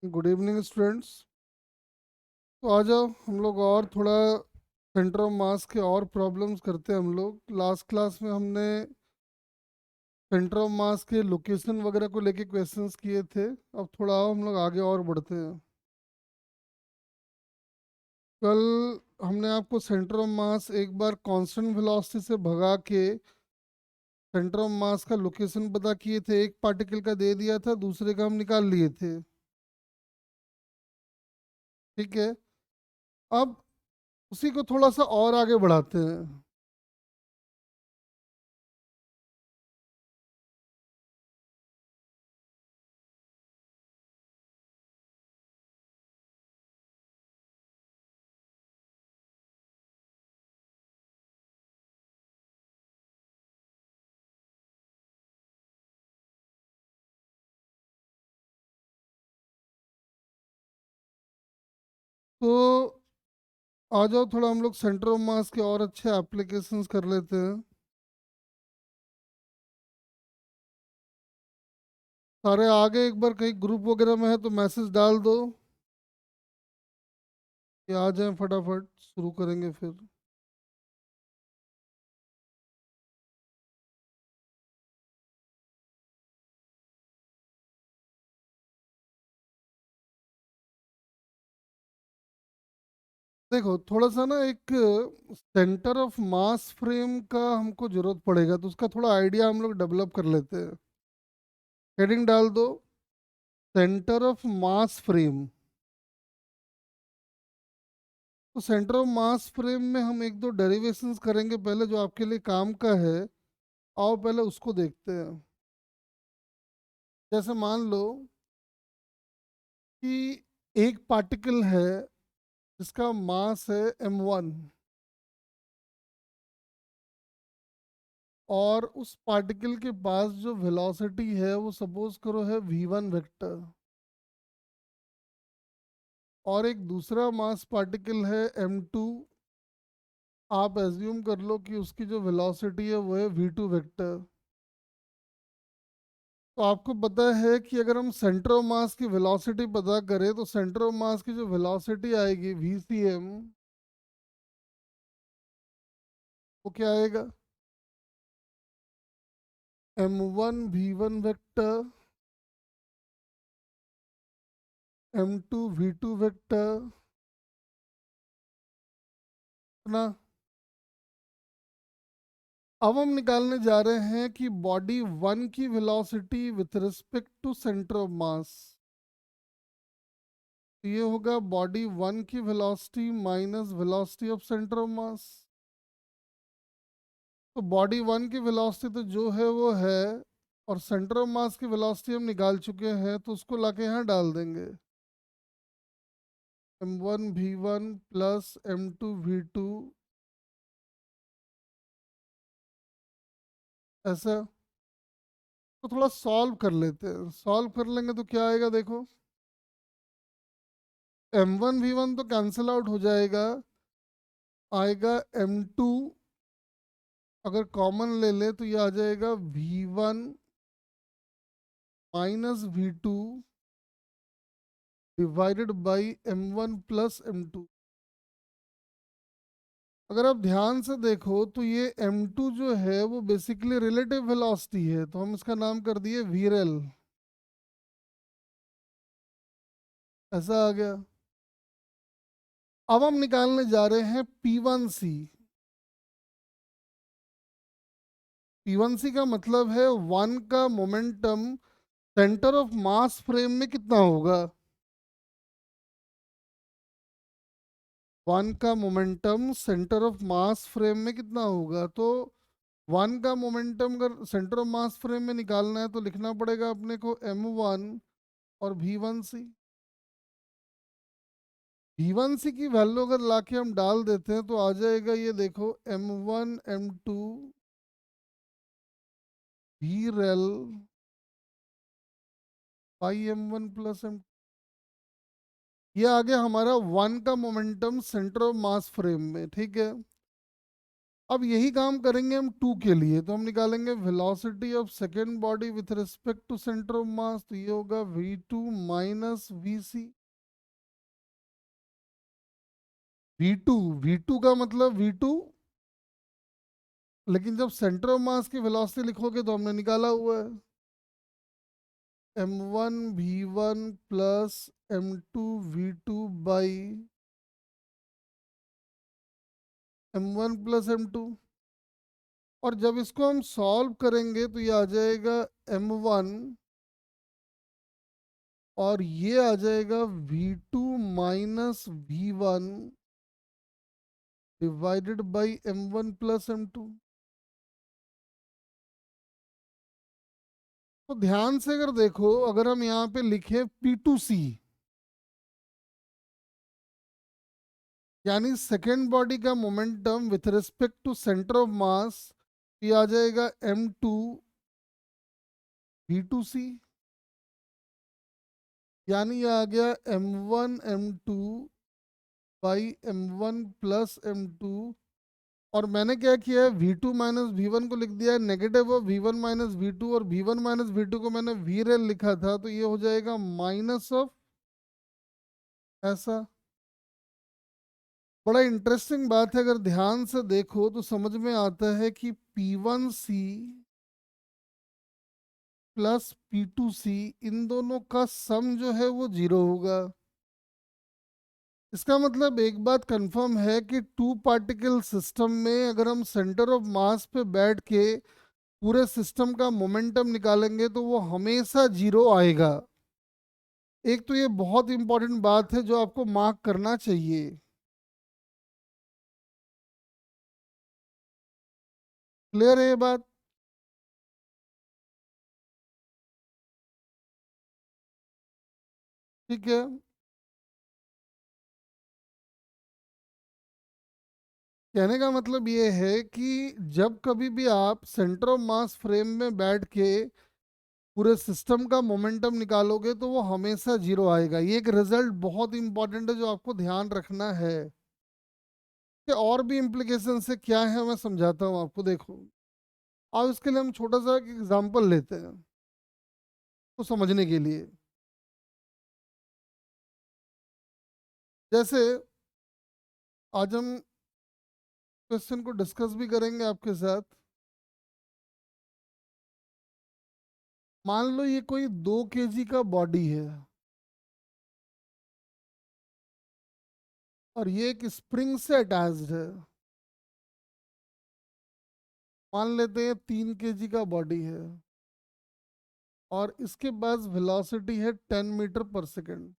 Good evening students. तो आ जाओ हम लोग और थोड़ा सेंटर ऑफ मास के और प्रॉब्लम्स करते हैं। हम लोग लास्ट क्लास में हमने सेंटर ऑफ मास के लोकेशन वगैरह को लेके क्वेश्चंस किए थे। अब थोड़ा आओ हम लोग आगे और बढ़ते हैं। कल हमने आपको सेंटर ऑफ मास एक बार कांस्टेंट वेलोसिटी से भगा के सेंटर ऑफ मास का लोकेशन पता किए थे। एक पार्टिकल का दे दिया था, दूसरे का हम निकाल लिए थे। ठीक है। अब उसी को थोड़ा सा और आगे बढ़ाते हैं। तो आ जाओ थोड़ा हम लोग सेंटर ऑफ मास के और अच्छे एप्लीकेशंस कर लेते हैं। सारे आगे एक बार कहीं ग्रुप वगैरह में है तो मैसेज डाल दो कि आ जाएं, फटाफट शुरू करेंगे फिर। देखो थोड़ा सा ना एक सेंटर ऑफ मास फ्रेम का हमको जरूरत पड़ेगा, तो उसका थोड़ा आइडिया हम लोग डेवलप कर लेते हैं। हेडिंग डाल दो, सेंटर ऑफ मास फ्रेम। तो सेंटर ऑफ मास फ्रेम में हम एक दो डेरिवेशंस करेंगे पहले, जो आपके लिए काम का है। आओ पहले उसको देखते हैं। जैसे मान लो कि एक पार्टिकल है जिसका मास है m1, और उस पार्टिकल के पास जो वेलोसिटी है वो सपोज करो है v1 वेक्टर, और एक दूसरा मास पार्टिकल है m2। आप एज्यूम कर लो कि उसकी जो वेलोसिटी है वो है v2 वेक्टर। तो आपको पता है कि अगर हम सेंटर ऑफ मास की वेलोसिटी पता करें तो सेंटर ऑफ मास की जो वेलोसिटी आएगी vcm, वो क्या आएगा? m1 v1 vector, m2 v2 vector ना। अब हम निकालने जा रहे हैं कि बॉडी वन की velocity with respect to centre of mass. तो ये होगा बॉडी वन की velocity minus velocity of centre of mass. तो बॉडी वन की वेलोसिटी तो जो है वो है, और सेंटर ऑफ मास की वेलोसिटी हम निकाल चुके हैं, तो उसको लाके यहाँ डाल देंगे। m1 v1 plus m2 v2, ऐसा। तो थोड़ा सॉल्व कर लेते हैं। सॉल्व कर लेंगे तो क्या आएगा देखो, m1 v1 तो कैंसिल आउट हो जाएगा, आएगा m2। अगर कॉमन ले ले तो ये आ जाएगा v1 minus v2 divided by m1 plus m2। अगर आप ध्यान से देखो तो ये m2 जो है वो बेसिकली रिलेटिव वेलोसिटी है, तो हम इसका नाम कर दिए वीरेल। ऐसा आ गया। अब हम निकालने जा रहे हैं p1c। p1c का मतलब है वन का momentum centre of mass frame में कितना होगा। वन का momentum centre of mass frame में कितना होगा। तो वन का मोमेंटम अगर सेंटर ऑफ मास फ्रेम में निकालना है तो लिखना पड़ेगा अपने को m1 और v1c। v1c की वैल्यू अगर लाके हम डाल देते हैं तो आ जाएगा, ये देखो, m1 m2 v rail by m1 plus m। ये आ गया हमारा वन का momentum centre of mass frame में। ठीक है। अब यही काम करेंगे हम 2 के लिए, तो हम निकालेंगे velocity of second body with respect to centre of mass, तो ये होगा v2 minus we C. v2 का मतलब v2, लेकिन जब सेंटर ऑफ मास की वेलोसिटी लिखोगे तो हमने निकाला हुआ है m1 v1 plus m2 v2 by m1 plus m2। और जब इसको हम सॉल्व करेंगे तो ये आ जाएगा m1 और ये आ जाएगा v2 minus v1 divided by m1 plus m2। तो ध्यान से अगर देखो, अगर हम यहाँ पे लिखे P2C, यानी सेकेंड बॉडी का momentum with respect to centre of mass, ये आ जाएगा m2 v2c, यानी ये आ गया m1 m2 by m1 plus m2। और मैंने क्या किया है, v2 माइनस वी को लिख दिया है negative of v1 minus we, और v1 माइनस वी को मैंने v रेल लिखा था, तो ये हो जाएगा माइनस ऑफ ऐसा। बड़ा इंटरेस्टिंग बात है, अगर ध्यान से देखो तो समझ में आता है कि P1C प्लस P2C, इन दोनों का सम जो है वो 0 होगा। इसका मतलब एक बात कंफर्म है कि टू पार्टिकल सिस्टम में अगर हम सेंटर ऑफ मास पे बैठ के पूरे सिस्टम का मोमेंटम निकालेंगे तो वो हमेशा 0 आएगा। एक तो ये बहुत इंपॉर्टेंट बात है जो आपको मार्क करना चाहिए। क्लियर है ये बात? ठीक है। कहने का मतलब ये है कि जब कभी भी आप सेंटर ऑफ मास फ्रेम में बैठ के पूरे सिस्टम का मोमेंटम निकालोगे तो वो हमेशा 0 आएगा। ये एक रिजल्ट बहुत इंपॉर्टेंट है जो आपको ध्यान रखना है। कि और भी इम्प्लीकेशन से क्या है मैं समझाता हूँ आपको, देखो। अब इसके लिए हम छोटा सा एक एग्जांपल लेते हैं तो समझने के लिए। जैसे आज हम क्वेश्चन को डिस्कस भी करेंगे आपके साथ। मान लो ये कोई 2 kg का बॉडी है और ये एक स्प्रिंग से अटैच्ड है। मान लेते हैं 3 kg का बॉडी है और इसके पास वेलोसिटी है 10 मीटर पर सेकेंड।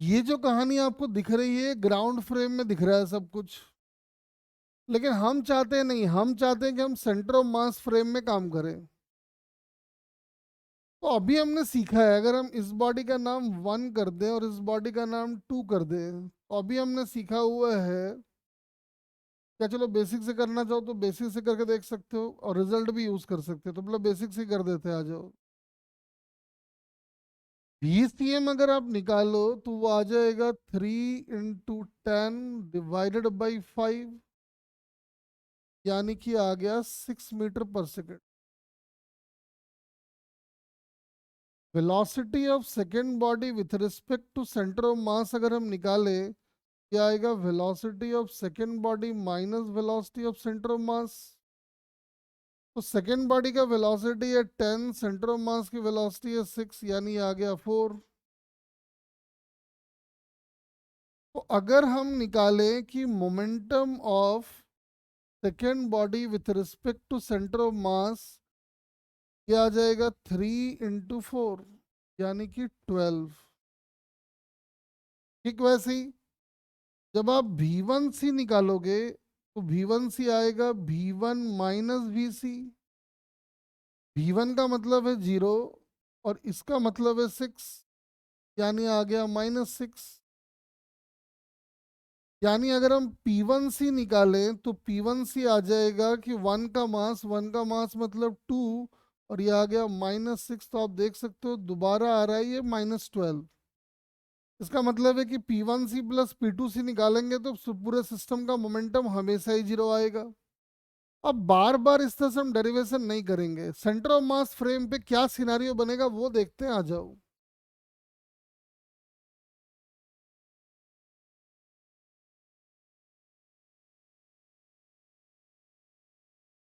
ये जो कहानी आपको दिख रही है ग्राउंड फ्रेम में दिख रहा है सब कुछ, लेकिन हम चाहते हैं नहीं, हम चाहते हैं कि हम सेंटर ऑफ मास फ्रेम में काम करें। तो अभी हमने सीखा है, अगर हम इस बॉडी का नाम 1 कर दें और इस बॉडी का नाम 2 कर दें, तो अभी हमने सीखा हुआ है क्या। चलो बेसिक से करना चाहो तो बेसिक से करके देख सकते हो और रिजल्ट भी यूज कर सकते हो, तो मतलब बेसिक से कर देते हैं, आ जाओ। VCM अगर आप निकालो तो वो आ जाएगा 3 × 10 डिवाइडेड बाई 5, यानी कि आ गया 6 metre per second. Velocity of second body with respect to centre of mass अगर हम निकाले, क्या आएगा, velocity of second body minus velocity of centre of mass. तो सेकेंड बॉडी का वेलोसिटी है 10, सेंटर ऑफ मास की वेलोसिटी है 6, यानी आ गया 4। तो अगर हम निकालें कि momentum of second body with respect to centre of mass, ये आ जाएगा 3 × 4, यानी कि 12। ठीक वैसे ही जब आप V1C निकालोगे तो V1C आएगा V1 minus we C. V1 का मतलब है 0 और इसका मतलब है 6, यानी आ गया -6। यानी अगर हम P1C निकालें तो P1C आ जाएगा कि 1 का मास मतलब 2, और ये आ गया -6। तो आप देख सकते हो दोबारा आ रहा है ये -12। इसका मतलब है कि P1C प्लस P2C निकालेंगे तो पूरे सिस्टम का मोमेंटम हमेशा ही जीरो आएगा। अब बार बार इस तरह से हम डेरिवेशन नहीं करेंगे, सेंटर ऑफ मास फ्रेम पे क्या सिनारियो बनेगा वो देखते हैं, आ जाओ।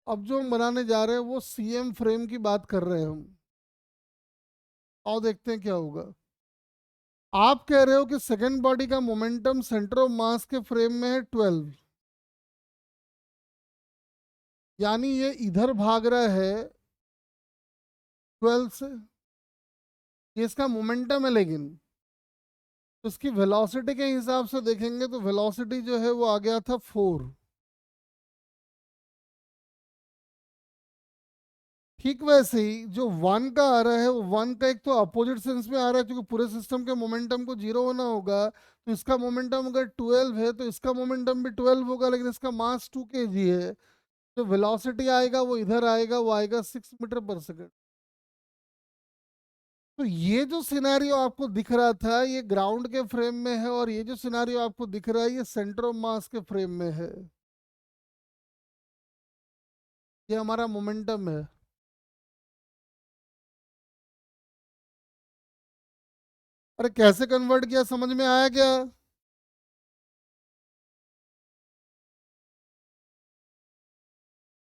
अब जो हम बनाने जा रहे हैं वो CM फ्रेम की बात कर रहे हैं हम। आओ देखते हैं क्या होगा। आप कह रहे हो कि सेकेंड बॉडी का मोमेंटम सेंटर ऑफ मास के फ्रेम में है 12, यानी ये इधर भाग रहा है 12 से, ये इसका मोमेंटम है। लेकिन तो इसकी वेलोसिटी के हिसाब से देखेंगे तो वेलोसिटी जो है वो आ गया था 4। ठीक वैसे ही जो 1 का आ रहा है वो 1 का एक तो अपोजिट सेंस में आ रहा है, क्योंकि पूरे सिस्टम के मोमेंटम को जीरो होना होगा। तो इसका मोमेंटम अगर 12 है तो इसका मोमेंटम भी 12 होगा, लेकिन इसका मास 2 kg है। तो वेलोसिटी आएगा वो इधर आएगा, वो आएगा 6 मीटर पर सेकेंड। तो ये जो सिनेरियो आपको दिख रहा था ये ग्राउंड के फ्रेम में है, और ये जो सिनेरियो आपको दिख रहा है ये सेंटर ऑफ मास के फ्रेम में है। ये हमारा मोमेंटम है। अरे कैसे कन्वर्ट किया, समझ में आया क्या?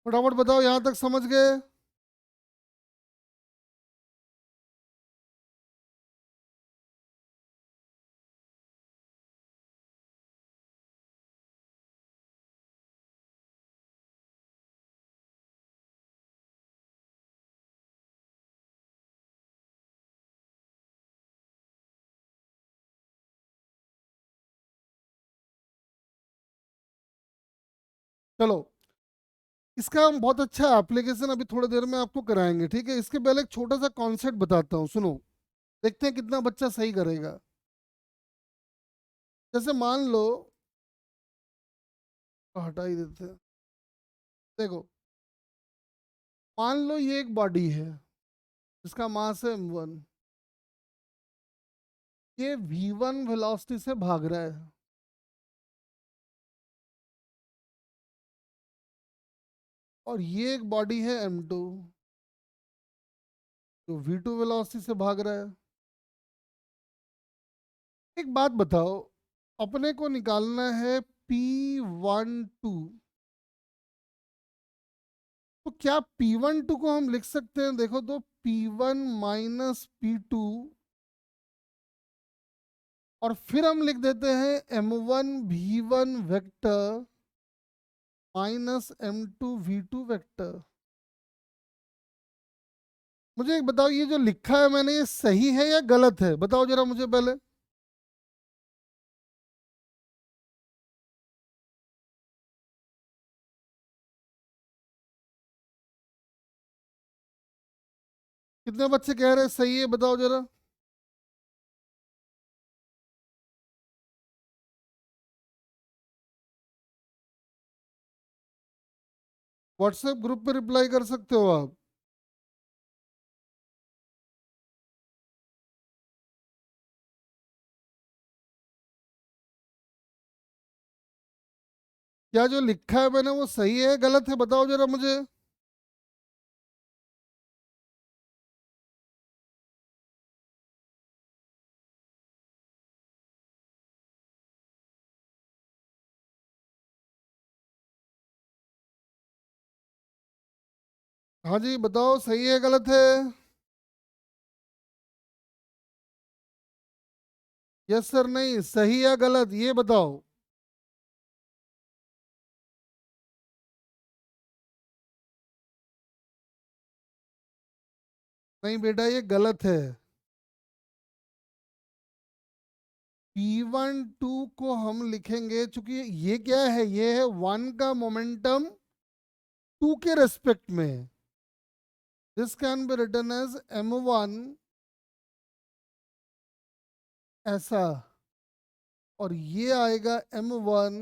फटाफट बताओ, यहां तक समझ गए? चलो, इसका हम बहुत अच्छा एप्लीकेशन अभी थोड़ी देर में आपको कराएंगे, ठीक है। इसके पहले एक छोटा सा कॉन्सेप्ट बताता हूँ, सुनो। देखते हैं कितना बच्चा सही करेगा। जैसे मान लो, हटा ही देते हैं। देखो, मान लो ये एक बॉडी है जिसका मास है m1। ये v1 वेलोसिटी से भाग रहा है, और ये एक बॉडी है m2 जो v2 वेलोसिटी से भाग रहा है। एक बात बताओ, अपने को निकालना है P12, तो क्या P12 को हम लिख सकते हैं? देखो तो P1 माइनस P2, और फिर हम लिख देते हैं m1 v1 vector minus m2 v2 vector. मुझे एक बताओ, ये जो लिखा है मैंने ये सही है या गलत है? बताओ जरा मुझे पहले। कितने बच्चे कह रहे हैं सही है, बताओ जरा। व्हाट्सएप ग्रुप पे रिप्लाई कर सकते हो आप। क्या जो लिखा है मैंने वो सही है गलत है, बताओ जरा मुझे। हाँ जी बताओ, सही है गलत है? यस सर, नहीं सही या गलत ये बताओ। नहीं बेटा, ये गलत है। P12 को हम लिखेंगे, चूंकि ये क्या है, ये है 1 का मोमेंटम 2 के रेस्पेक्ट में। This can be written as m1 ऐसा, और ये आएगा m1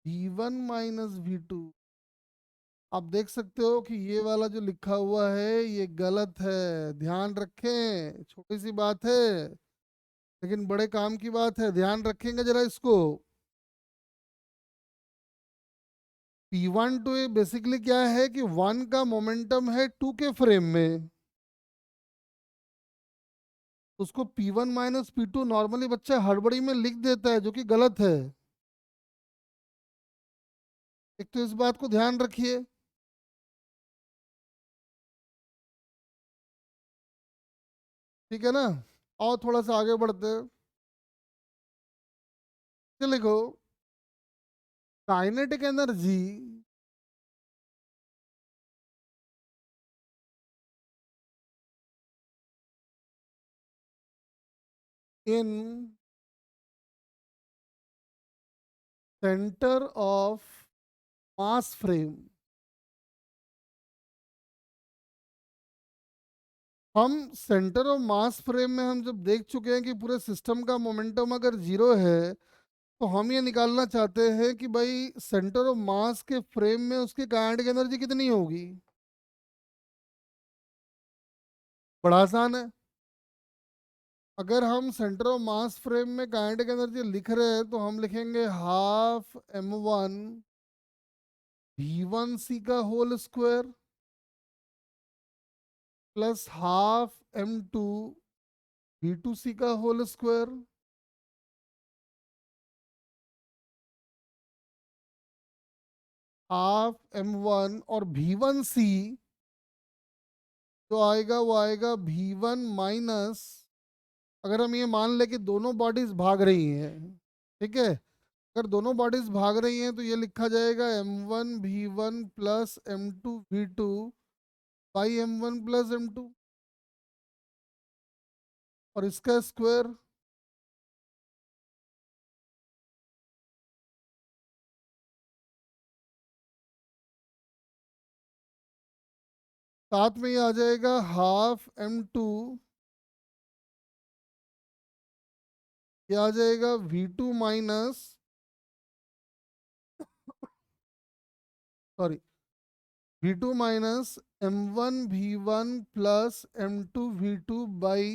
v1 माइनस v2। आप देख सकते हो कि ये वाला जो लिखा हुआ है ये गलत है, ध्यान रखें, छोटी सी बात है। लेकिन बड़े काम की बात है, ध्यान रखेंगे जरा इसको। P1 टू बेसिकली क्या है कि 1 का मोमेंटम है 2 के फ्रेम में, उसको P1 माइनस P2 नॉर्मली बच्चा हड़बड़ी में लिख देता है, जो कि गलत है। एक तो इस बात को ध्यान रखिए। ठीक है ना। और थोड़ा सा आगे बढ़ते हैं। चलिए लिखो, kinetic energy in centre of mass frame. हम सेंटर ऑफ मास फ्रेम में हम जब देख चुके हैं कि पूरे सिस्टम का मोमेंटम अगर जीरो है, तो हम ये निकालना चाहते हैं कि भाई सेंटर ऑफ मास के फ्रेम में उसकी काइनेटिक एनर्जी कितनी होगी। बड़ा आसान है। अगर हम सेंटर ऑफ मास फ्रेम में काइनेटिक एनर्जी लिख रहे हैं, तो हम लिखेंगे हाफ m1 v1c का whole square plus half m2 v2c का होल स्क्वायर, हाफ m1 और v1c जो आएगा वो आएगा v1 माइनस, अगर हम ये मान ले कि दोनों बॉडीज भाग रही हैं, ठीक है, अगर दोनों बॉडीज भाग रही हैं तो ये लिखा जाएगा m1 v1 plus m2 v2 by m1 plus m2, और इसका स्क्वायर। साथ में ये आ जाएगा हाफ m2, ये आ जाएगा v2 minus, sorry, v2 minus m1 v1 plus m2 v2 by,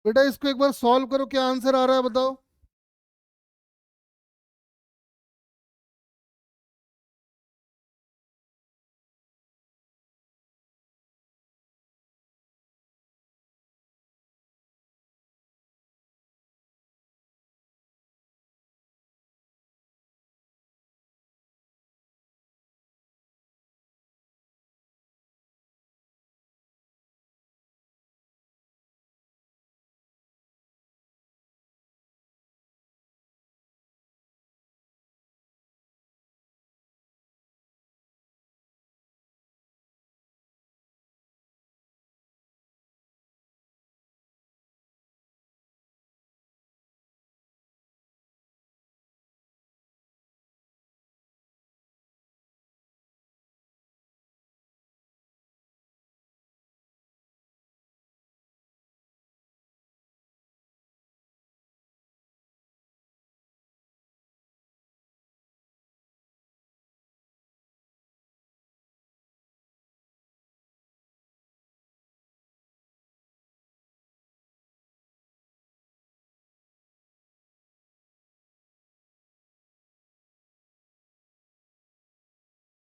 बेटा इसको एक बार सॉल्व करो, क्या आंसर आ रहा है बताओ।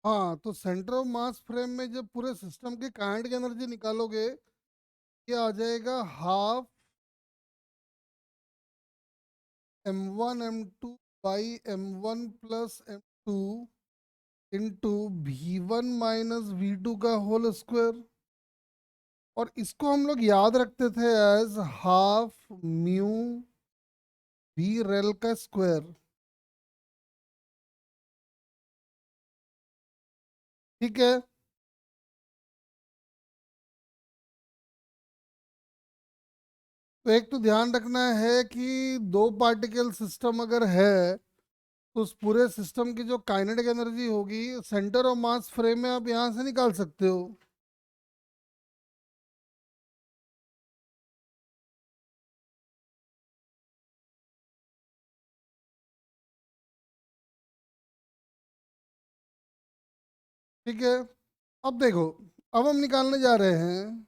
हाँ, तो सेंटर ऑफ मास फ्रेम में जब पूरे सिस्टम की काइनेटिक एनर्जी निकालोगे, ये आ जाएगा half m1 m2 by m1 plus m2 into v1 minus v2 का होल स्क्वायर, और इसको हम लोग याद रखते थे as half mu V rel का स्क्वायर। ठीक है। तो एक तो ध्यान रखना है कि दो पार्टिकल सिस्टम अगर है, तो उस पूरे सिस्टम की जो काइनेटिक एनर्जी होगी सेंटर ऑफ मास फ्रेम में आप यहाँ से निकाल सकते हो। ठीक है। अब देखो, अब हम निकालने जा रहे हैं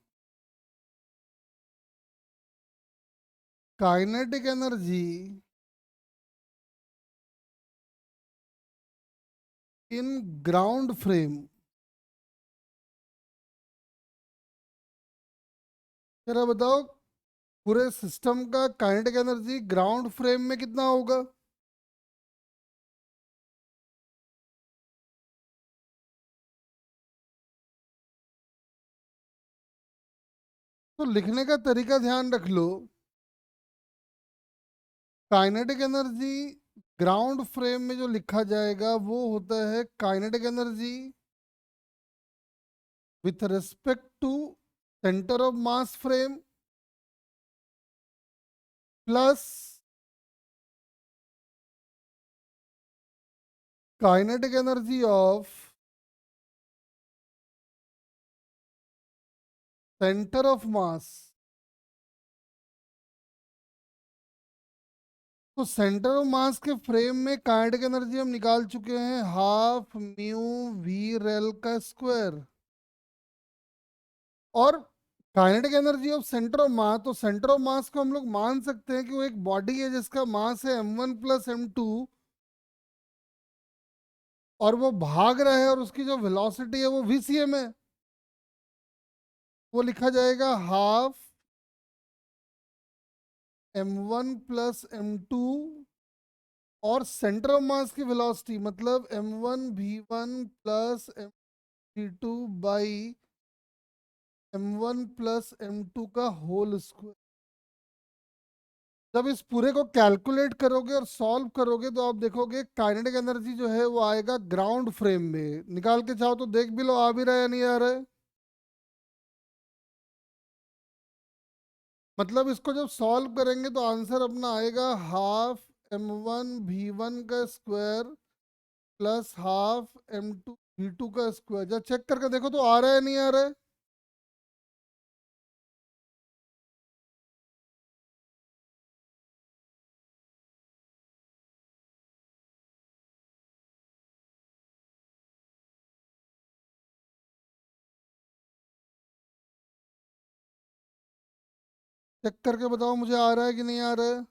kinetic energy in ground frame. जरा बताओ, पूरे सिस्टम का काइनेटिक एनर्जी ग्राउंड फ्रेम में कितना होगा? तो लिखने का तरीका ध्यान रख लो। काइनेटिक एनर्जी ग्राउंड फ्रेम में जो लिखा जाएगा वो होता है kinetic energy with respect to centre of mass frame plus kinetic energy of centre of mass. तो सेंटर ऑफ मास के फ्रेम में काइनेटिक एनर्जी हम निकाल चुके हैं, हाफ म्यू वी रेल का स्क्वायर। और kinetic energy of centre of mass, तो सेंटर ऑफ मास को हम लोग मान सकते हैं कि वो एक बॉडी है जिसका मास है m1 + m2, और वो भाग रहा है और उसकी जो वेलोसिटी है वो vcm है। वो लिखा जाएगा हाफ m1 + m2, और सेंटर ऑफ मास की वेलोसिटी मतलब m1v1 + m2 by m1 + m2 का होल स्क्वायर। जब इस पूरे को कैलकुलेट करोगे और सॉल्व करोगे तो आप देखोगे काइनेटिक एनर्जी जो है वो आएगा ग्राउंड फ्रेम में। निकाल के चाहो तो देख भी लो, आ भी रहा है या नहीं आ रहा है। मतलब इसको जब सॉल्व करेंगे तो आंसर अपना आएगा हाफ m1v1 का स्क्वायर प्लस हाफ m2v2 का स्क्वायर। जब चेक करके देखो तो आ रहा है नहीं आ रहा है। चेक करके बताओ मुझे आ रहा है कि नहीं आ रहा है।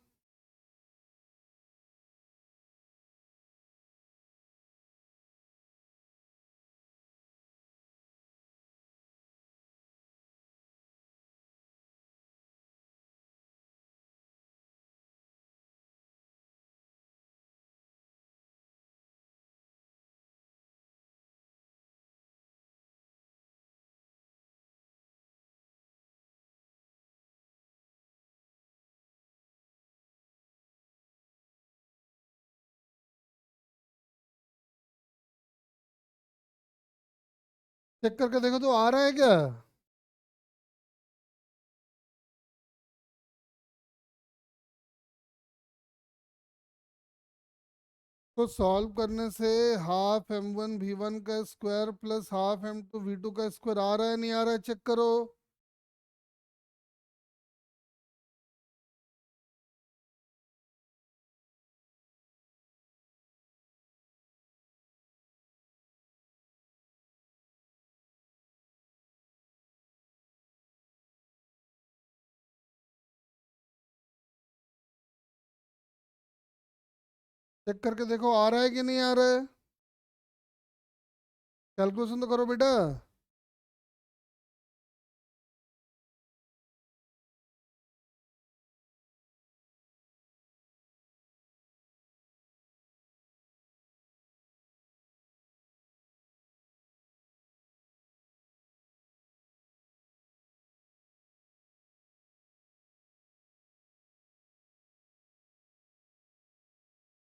चेक करके देखो तो आ रहा है क्या? तो सॉल्व करने से हाफ m1v1 का स्क्वायर प्लस हाफ m2v2 का स्क्वायर आ रहा है नहीं आ रहा है, चेक करो। चेक करके देखो आ रहा है कि नहीं आ रहा है। कैलकुलेशन तो करो बेटा।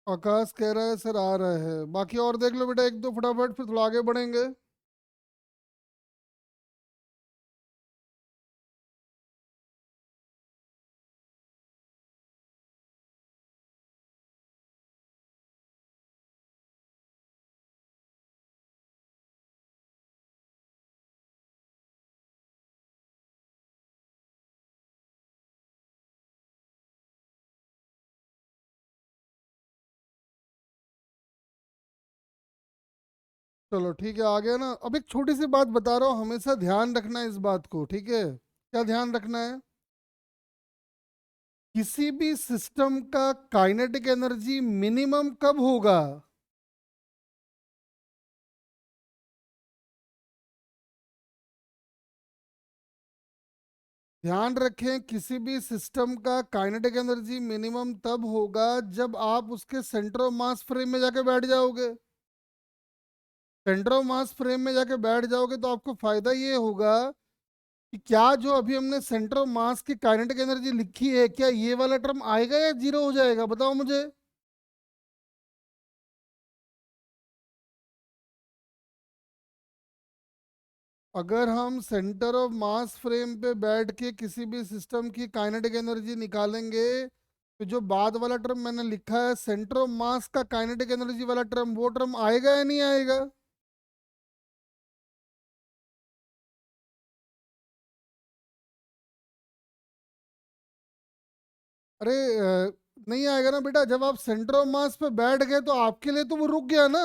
आकाश कह रहा है सर आ रहा है, बाकी और देख लो बेटा एक दो फटाफट, फिर थोड़ा आगे बढ़ेंगे। चलो ठीक है, आ गया ना। अब एक छोटी सी बात बता रहा हूँ, हमेशा ध्यान रखना है इस बात को, ठीक है? क्या ध्यान रखना है? किसी भी सिस्टम का काइनेटिक एनर्जी मिनिमम कब होगा? ध्यान रखें, किसी भी सिस्टम का काइनेटिक एनर्जी मिनिमम तब होगा जब आप उसके सेंटर ऑफ मास फ्रेम में जाके बैठ जाओगे। सेंटर ऑफ मास फ्रेम में जाके बैठ जाओगे तो आपको फायदा ये होगा कि क्या जो अभी हमने सेंटर ऑफ मास की काइनेटिक एनर्जी लिखी है, क्या ये वाला टर्म आएगा या जीरो हो जाएगा, बताओ मुझे। अगर हम सेंटर ऑफ मास फ्रेम पे बैठ के किसी भी सिस्टम की काइनेटिक एनर्जी निकालेंगे, तो जो बाद वाला टर्म मैंने लिखा है सेंटर ऑफ मास का काइनेटिक एनर्जी वाला टर्म, वो टर्म आएगा या नहीं आएगा? अरे नहीं आएगा ना बेटा। जब आप सेंटर ऑफ मास पे बैठ गए तो आपके लिए तो वो रुक गया ना।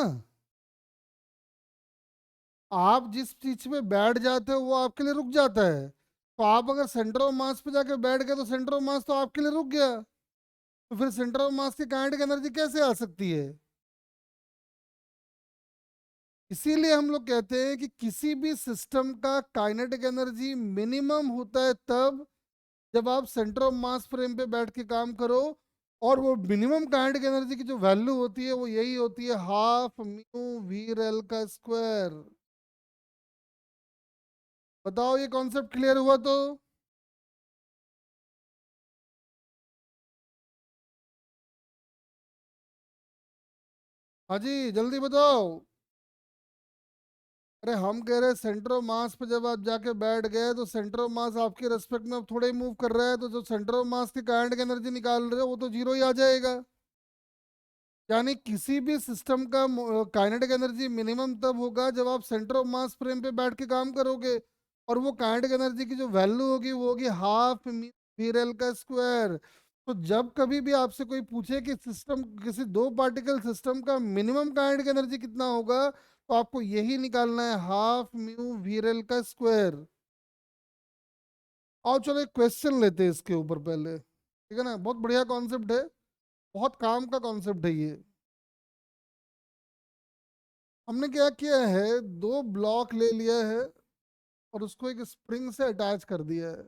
आप जिस चीज पे बैठ जाते हो वो आपके लिए रुक जाता है। तो आप अगर सेंटर ऑफ मास पे जाके बैठ गए तो सेंटर ऑफ मास तो आपके लिए रुक गया। तो फिर सेंटर ऑफ मास की काइनेटिक एनर्जी कैसे आ सकती है? इसीलिए हम लोग कहते हैं कि किसी भी सिस्टम का काइनेटिक एनर्जी मिनिमम होता है तब जब आप सेंटर ऑफ मास फ्रेम पे बैठ के काम करो। और वो मिनिमम काइनेटिक एनर्जी की जो वैल्यू होती है वो यही होती है, हाफ म्यू वी रेल का स्क्वायर। बताओ ये कॉन्सेप्ट क्लियर हुआ तो? हाँ जी, जल्दी बताओ। अरे हम कह रहे हैं सेंटर ऑफ मास पे जब आप जाके बैठ गए तो सेंटर ऑफ मास आपके रेस्पेक्ट में अब थोड़ा ही मूव कर रहा है, तो जो सेंटर ऑफ मास की काइनेटिक एनर्जी निकाल रहे हो वो तो जीरो ही आ जाएगा। यानी किसी भी सिस्टम का काइनेटिक एनर्जी मिनिमम तब होगा जब आप सेंटर ऑफ मास फ्रेम पे बैठ के काम करोगे। और वो काइनेटिक एनर्जी की जो वैल्यू होगी वो होगी हाफ वी एल का स्क्वायर। तो जब कभी भी आपसे कोई पूछे कि सिस्टम, किसी दो पार्टिकल सिस्टम का मिनिमम काइनेटिक एनर्जी कितना होगा, तो आपको यही निकालना है, हाफ म्यू वी एल का स्क्वायर। और चलो एक क्वेश्चन लेते हैं इसके ऊपर पहले, ठीक है ना? बहुत बढ़िया कॉन्सेप्ट है, बहुत काम का कॉन्सेप्ट है ये। हमने क्या किया है, दो ब्लॉक ले लिया है और उसको एक स्प्रिंग से अटैच कर दिया है।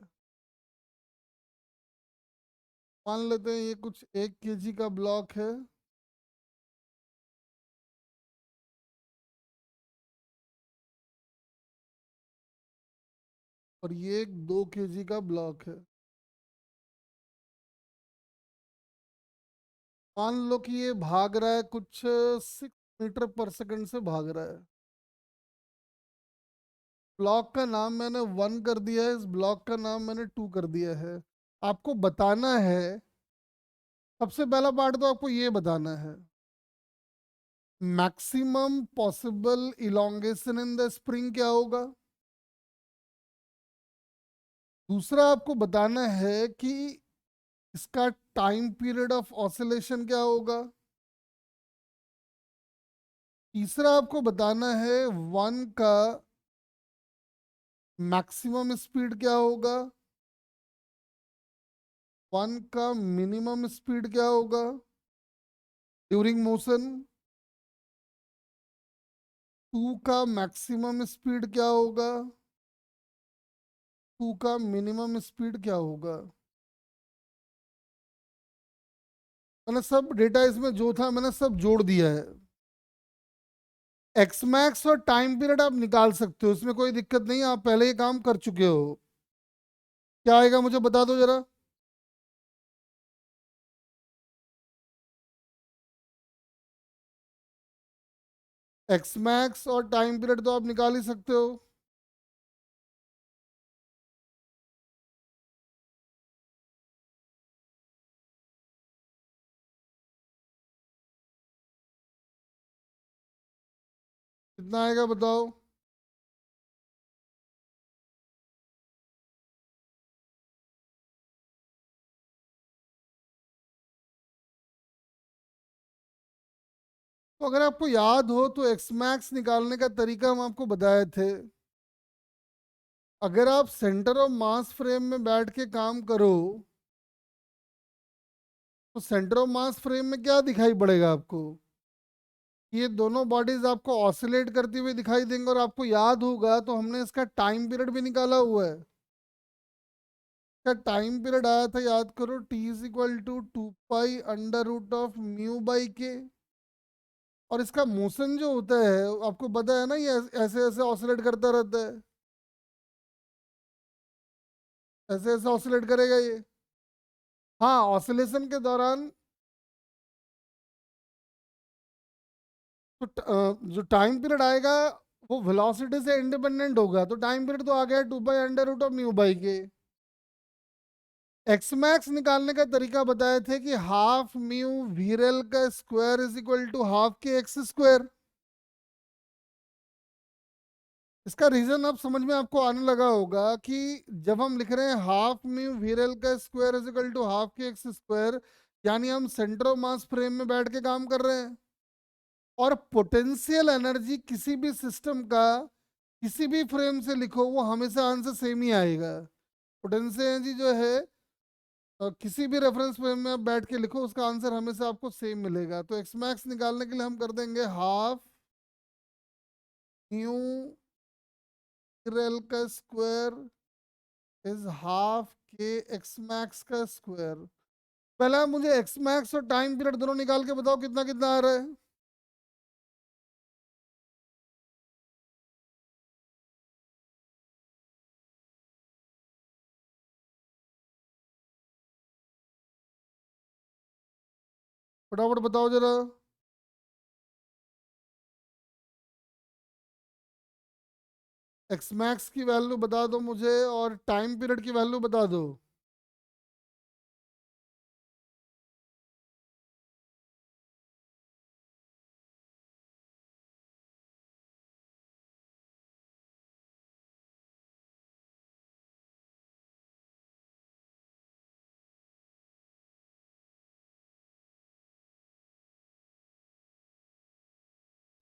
मान लेते हैं ये कुछ 1 केजी का ब्लॉक है और ये एक 2 केजी का ब्लॉक है। मान लो कि ये भाग रहा है कुछ 6 मीटर पर सेकंड से भाग रहा है। ब्लॉक का नाम मैंने 1 कर दिया है, इस ब्लॉक का नाम मैंने 2 कर दिया है। आपको बताना है, सबसे पहला पार्ट तो आपको ये बताना है, maximum possible elongation in the spring क्या होगा। दूसरा आपको बताना है कि इसका टाइम पीरियड ऑफ ऑसिलेशन क्या होगा। तीसरा आपको बताना है वन का मैक्सिमम स्पीड क्या होगा, वन का मिनिमम स्पीड क्या होगा ड्यूरिंग मोशन, टू का मैक्सिमम स्पीड क्या होगा, टू का मिनिमम स्पीड क्या होगा। मैंने सब डेटा इसमें जो था मैंने सब जोड़ दिया है। एक्स मैक्स और टाइम पीरियड आप निकाल सकते हो, इसमें कोई दिक्कत नहीं, आप पहले ये काम कर चुके हो। क्या आएगा मुझे बता दो जरा। एक्स मैक्स और टाइम पीरियड तो आप निकाल ही सकते हो। कितना आएगा बताओ। तो अगर आपको याद हो तो एक्स मैक्स निकालने का तरीका हम आपको बताए थे। अगर आप सेंटर ऑफ मास फ्रेम में बैठ के काम करो तो सेंटर ऑफ मास फ्रेम में क्या दिखाई पड़ेगा आपको? ये दोनों बॉडीज आपको ऑसिलेट करती हुई दिखाई देंगे, और आपको याद होगा तो हमने इसका टाइम पीरियड भी निकाला हुआ है। इसका टाइम पीरियड आया था, याद करो, t is equal to 2 pi under root of mu by K. और इसका मोशन जो होता है आपको पता है ना, ये ऐसे ऐसे ऑसिलेट करता रहता है, ऐसे ऐसे ऑसिलेट करेगा ये। हाँ, ऑसिलेशन के दौरान तो जो टाइम पीरियड आएगा वो वेलोसिटी से इंडिपेंडेंट होगा, तो टाइम पीरियड तो आ गया 2 pi under root of mu by K. X max निकालने का तरीका बताए थे कि हाफ म्यू वीरेल का square is equal to half K X square. इसका रीजन अब समझ में आपको आने लगा होगा कि जब हम लिख रहे हैं हाफ म्यू वीरेल का square is equal to half K X square, यानी हम सेंटर ऑफ मास फ्रेम में बैठ के काम कर रहे हैं। और पोटेंशियल एनर्जी किसी भी सिस्टम का किसी भी फ्रेम से लिखो वो हमेशा आंसर सेम ही आएगा। पोटेंशियल एनर्जी जो है किसी भी रेफरेंस फ्रेम में आप बैठ के लिखो उसका आंसर हमेशा आपको सेम मिलेगा। तो एक्स मैक्स निकालने के लिए हम कर देंगे हाफ म्यू वीरेल का square is half K X max का स्क्वायर। पहले आप मुझे एक्स मैक्स और टाइम पीरियड दोनों निकाल के बताओ कितना कितना आ रहा है। फटाफट बताओ जरा। एक्स मैक्स की वैल्यू बता दो मुझे और टाइम पीरियड की वैल्यू बता दो।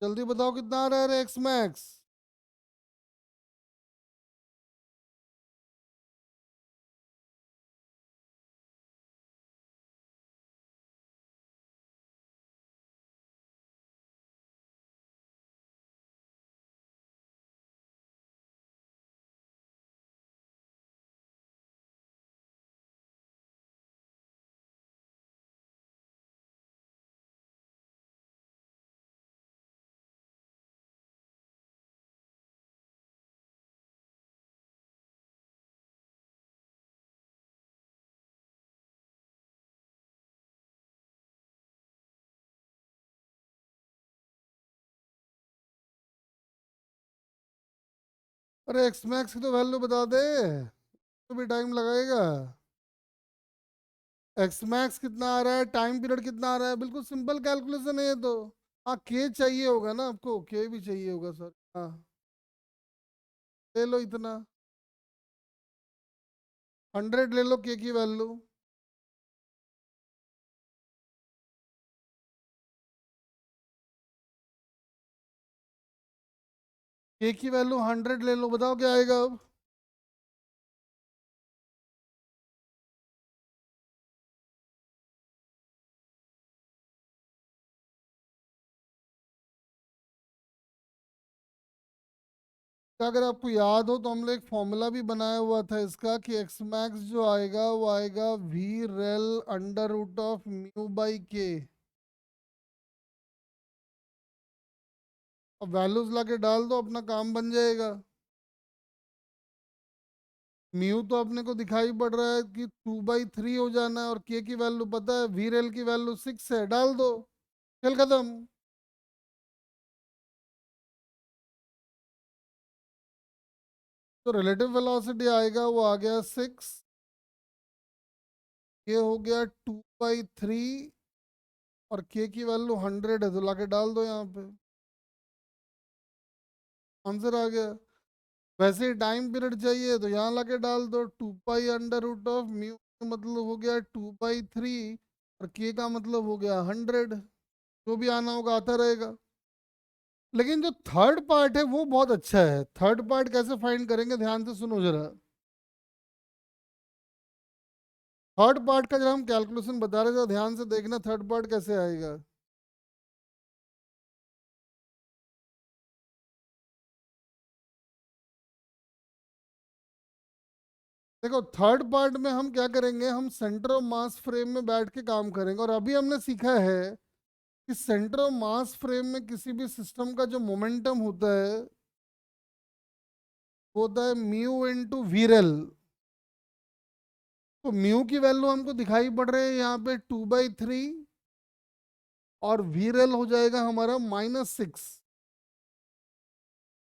जल्दी बताओ कितना आ रहा है एक्स मैक्स। अरे एक्स मैक्स की तो वैल्यू बता दे, तो भी टाइम लगाएगा। एक्स मैक्स कितना आ रहा है, टाइम पीरियड कितना आ रहा है, बिल्कुल सिंपल कैलकुलेशन है ये तो। हाँ, के चाहिए होगा ना आपको, के भी चाहिए होगा सर। हाँ, ले लो इतना। 100 ले लो के की वैल्यू। के की वैल्यू 100 ले लो, बताओ क्या आएगा अब। तो अगर आपको याद हो तो हम लोग एक फॉर्मूला भी बनाया हुआ था इसका कि एक्स मैक्स जो आएगा वो आएगा V rel under root of mu by K. अब वैल्यूज ला के डाल दो, अपना काम बन जाएगा। म्यू तो अपने को दिखाई पड़ रहा है कि 2/3 हो जाना है, और के की वैल्यू पता है, वी रेल की वैल्यू 6 है, डाल दो, खेल खत्म। तो रिलेटिव वेलोसिटी आएगा वो आ गया 6, ये हो गया 2/3, और के की वैल्यू 100 है, तो लाके डाल दो यहाँ पे, आंसर आ गया। वैसे ही टाइम पीरियड चाहिए तो यहाँ लाके डाल दो, 2 pi under root of mu मतलब हो गया 2/3, और के का मतलब हो गया 100। जो भी आना होगा आता रहेगा। लेकिन जो थर्ड पार्ट है वो बहुत अच्छा है। थर्ड पार्ट कैसे फाइंड करेंगे, ध्यान से सुनो जरा। थर्ड पार्ट का जब हम कैलकुलेशन बता रहे थे, ध्यान से देखना थर्ड पार्ट कैसे आएगा। देखो थर्ड पार्ट में हम क्या करेंगे, हम सेंटर ऑफ मास फ्रेम में बैठ के काम करेंगे। और अभी हमने सीखा है कि सेंटर ऑफ मास फ्रेम में किसी भी सिस्टम का जो मोमेंटम होता है वो होता है म्यू इनटू वीरल। तो म्यू की वैल्यू हमको दिखाई पड़ रही है यहाँ पे 2/3, और वीरल हो जाएगा हमारा -6।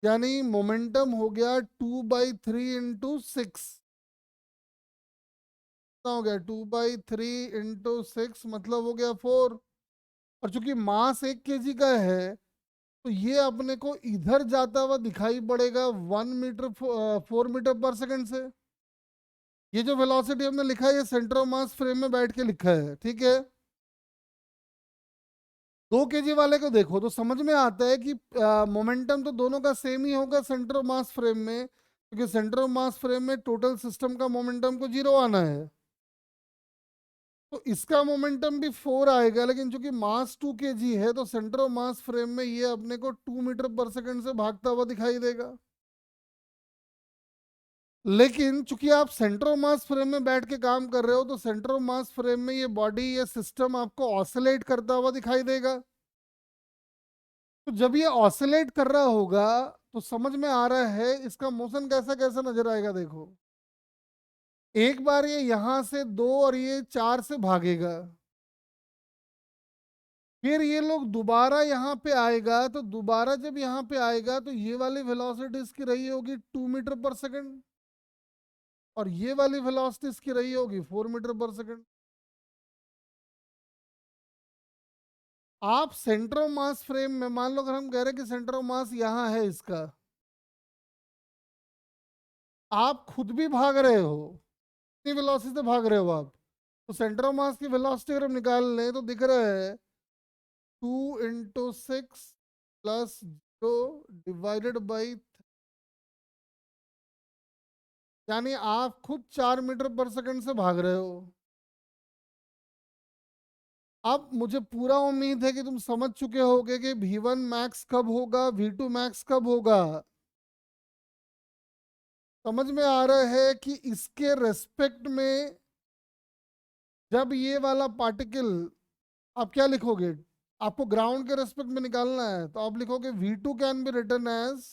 यानी मोमेंटम हो गया 2/3 × 6। कितना हो गया, 2/3 × 6 मतलब हो गया 4। और चूंकि मास 1 kg का है तो ये अपने को इधर जाता हुआ दिखाई पड़ेगा 1 मीटर 4 मीटर पर सेकंड से। ये जो वेलोसिटी हमने लिखा है ये सेंटर ऑफ मास फ्रेम में बैठ के लिखा है, ठीक है। 2 kg वाले को देखो तो समझ में आता है कि मोमेंटम तो दोनों का सेम ही होगा सेंटर ऑफ मास फ्रेम में, क्योंकि सेंटर ऑफ मास फ्रेम में टोटल सिस्टम का मोमेंटम को 0 आना है। तो इसका मोमेंटम भी 4 आएगा, लेकिन चूंकि मास 2 kg है तो सेंटर ऑफ मास फ्रेम में ये अपने को 2 मीटर पर सेकंड से भागता हुआ दिखाई देगा। लेकिन चूंकि आप सेंटर ऑफ मास फ्रेम में बैठ के काम कर रहे हो तो सेंटर ऑफ मास फ्रेम में ये बॉडी, ये सिस्टम आपको ऑसिलेट करता हुआ दिखाई देगा। तो जब ये ऑसिलेट कर रहा होगा तो समझ में आ रहा है इसका मोशन कैसा कैसा नजर आएगा। देखो एक बार ये यहां से 2 और ये 4 से भागेगा, फिर ये लोग दोबारा यहाँ पे आएगा, तो दोबारा जब यहाँ पे आएगा तो ये वाली वेलोसिटी इसकी रही होगी 2 मीटर पर सेकंड, और ये वाली वेलोसिटी इसकी रही होगी 4 मीटर पर सेकंड। आप सेंटर ऑफ मास फ्रेम में मान लो, अगर हम कह रहे हैं कि सेंटर ऑफ मास यहाँ है इसका, आप खुद भी भाग रहे हो, कितनी वेलोसिटी से भाग रहे हो आप, तो सेंटर ऑफ मास की वेलोसिटी अगर हम निकाल लें तो दिख रहा है 2 × 6 + 0 डिवाइडेड बाई, यानी आप खुद 4 मीटर पर सेकंड से भाग रहे हो। अब मुझे पूरा उम्मीद है कि तुम समझ चुके होगे कि V1 मैक्स कब होगा, V2 मैक्स कब होगा। समझ में आ रहा है कि इसके रेस्पेक्ट में जब ये वाला पार्टिकल, आप क्या लिखोगे, आपको ग्राउंड के रेस्पेक्ट में निकालना है तो आप लिखोगे V2 can be written as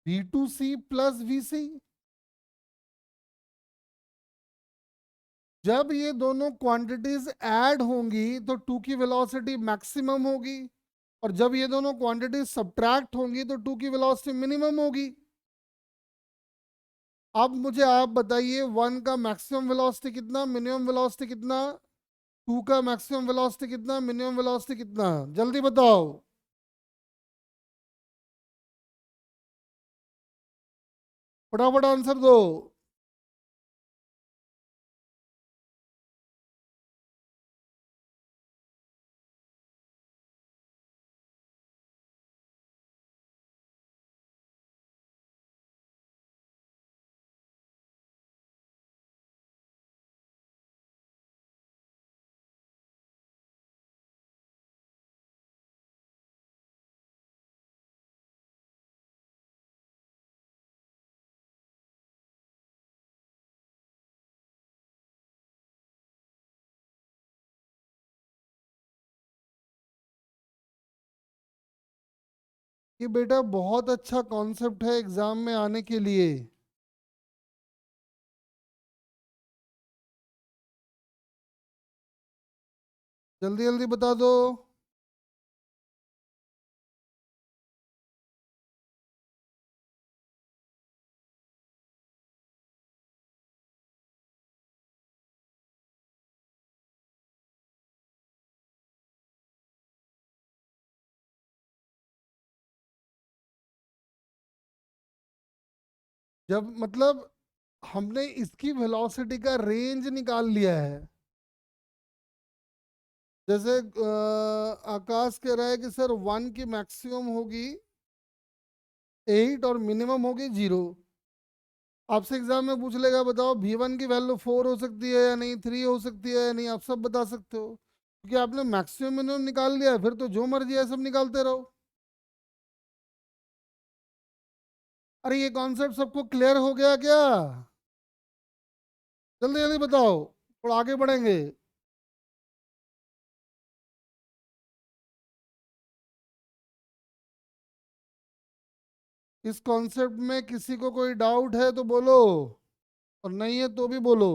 V2c + Vc। जब ये दोनों क्वांटिटीज ऐड होंगी तो 2 की वेलोसिटी मैक्सिमम होगी, और जब ये दोनों क्वांटिटीज सब्ट्रैक्ट होंगी तो 2 की वेलोसिटी मिनिमम होगी। अब मुझे आप बताइए 1 का मैक्सिमम वेलोसिटी कितना, मिनिमम वेलोसिटी कितना, 2 का मैक्सिमम वेलोसिटी कितना, मिनिमम वेलोसिटी कितना, जल्दी बताओ। फटाफट आंसर दो। ये बेटा बहुत अच्छा कॉन्सेप्ट है एग्जाम में आने के लिए। जल्दी जल्दी बता दो। जब मतलब हमने इसकी वेलोसिटी का रेंज निकाल लिया है, जैसे आकाश कह रहा है कि सर 1 की मैक्सिमम होगी 8 और मिनिमम होगी 0। आपसे एग्जाम में पूछ लेगा बताओ V1 की वैल्यू 4 हो सकती है या नहीं, 3 हो सकती है या नहीं, आप सब बता सकते हो क्योंकि आपने मैक्सिमम मिनिमम निकाल लिया है, फिर तो जो मर्जी है सब निकालते रहो। अरे ये कॉन्सेप्ट सबको क्लियर हो गया क्या? जल्दी जल्दी बताओ, थोड़ा आगे बढ़ेंगे। इस कॉन्सेप्ट में किसी को कोई डाउट है तो बोलो, और नहीं है तो भी बोलो।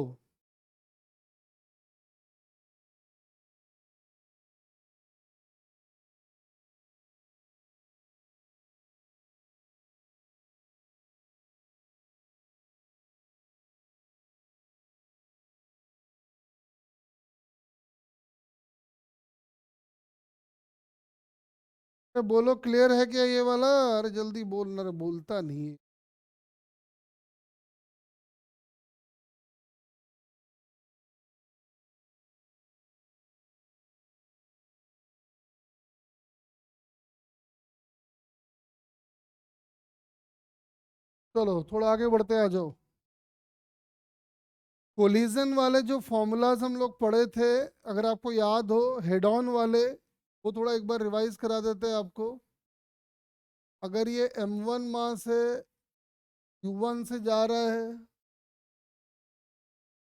अरे बोलो क्लियर है क्या ये वाला? अरे जल्दी बोलना, रे बोलता नहीं है। चलो थोड़ा आगे बढ़ते हैं, आ जाओ। कोलिजन वाले जो फॉर्मूलाज हम लोग पढ़े थे, अगर आपको याद हो हेड ऑन वाले, वो थोड़ा एक बार रिवाइज करा देते हैं आपको। अगर ये m1 मास है, u1 से जा रहा है,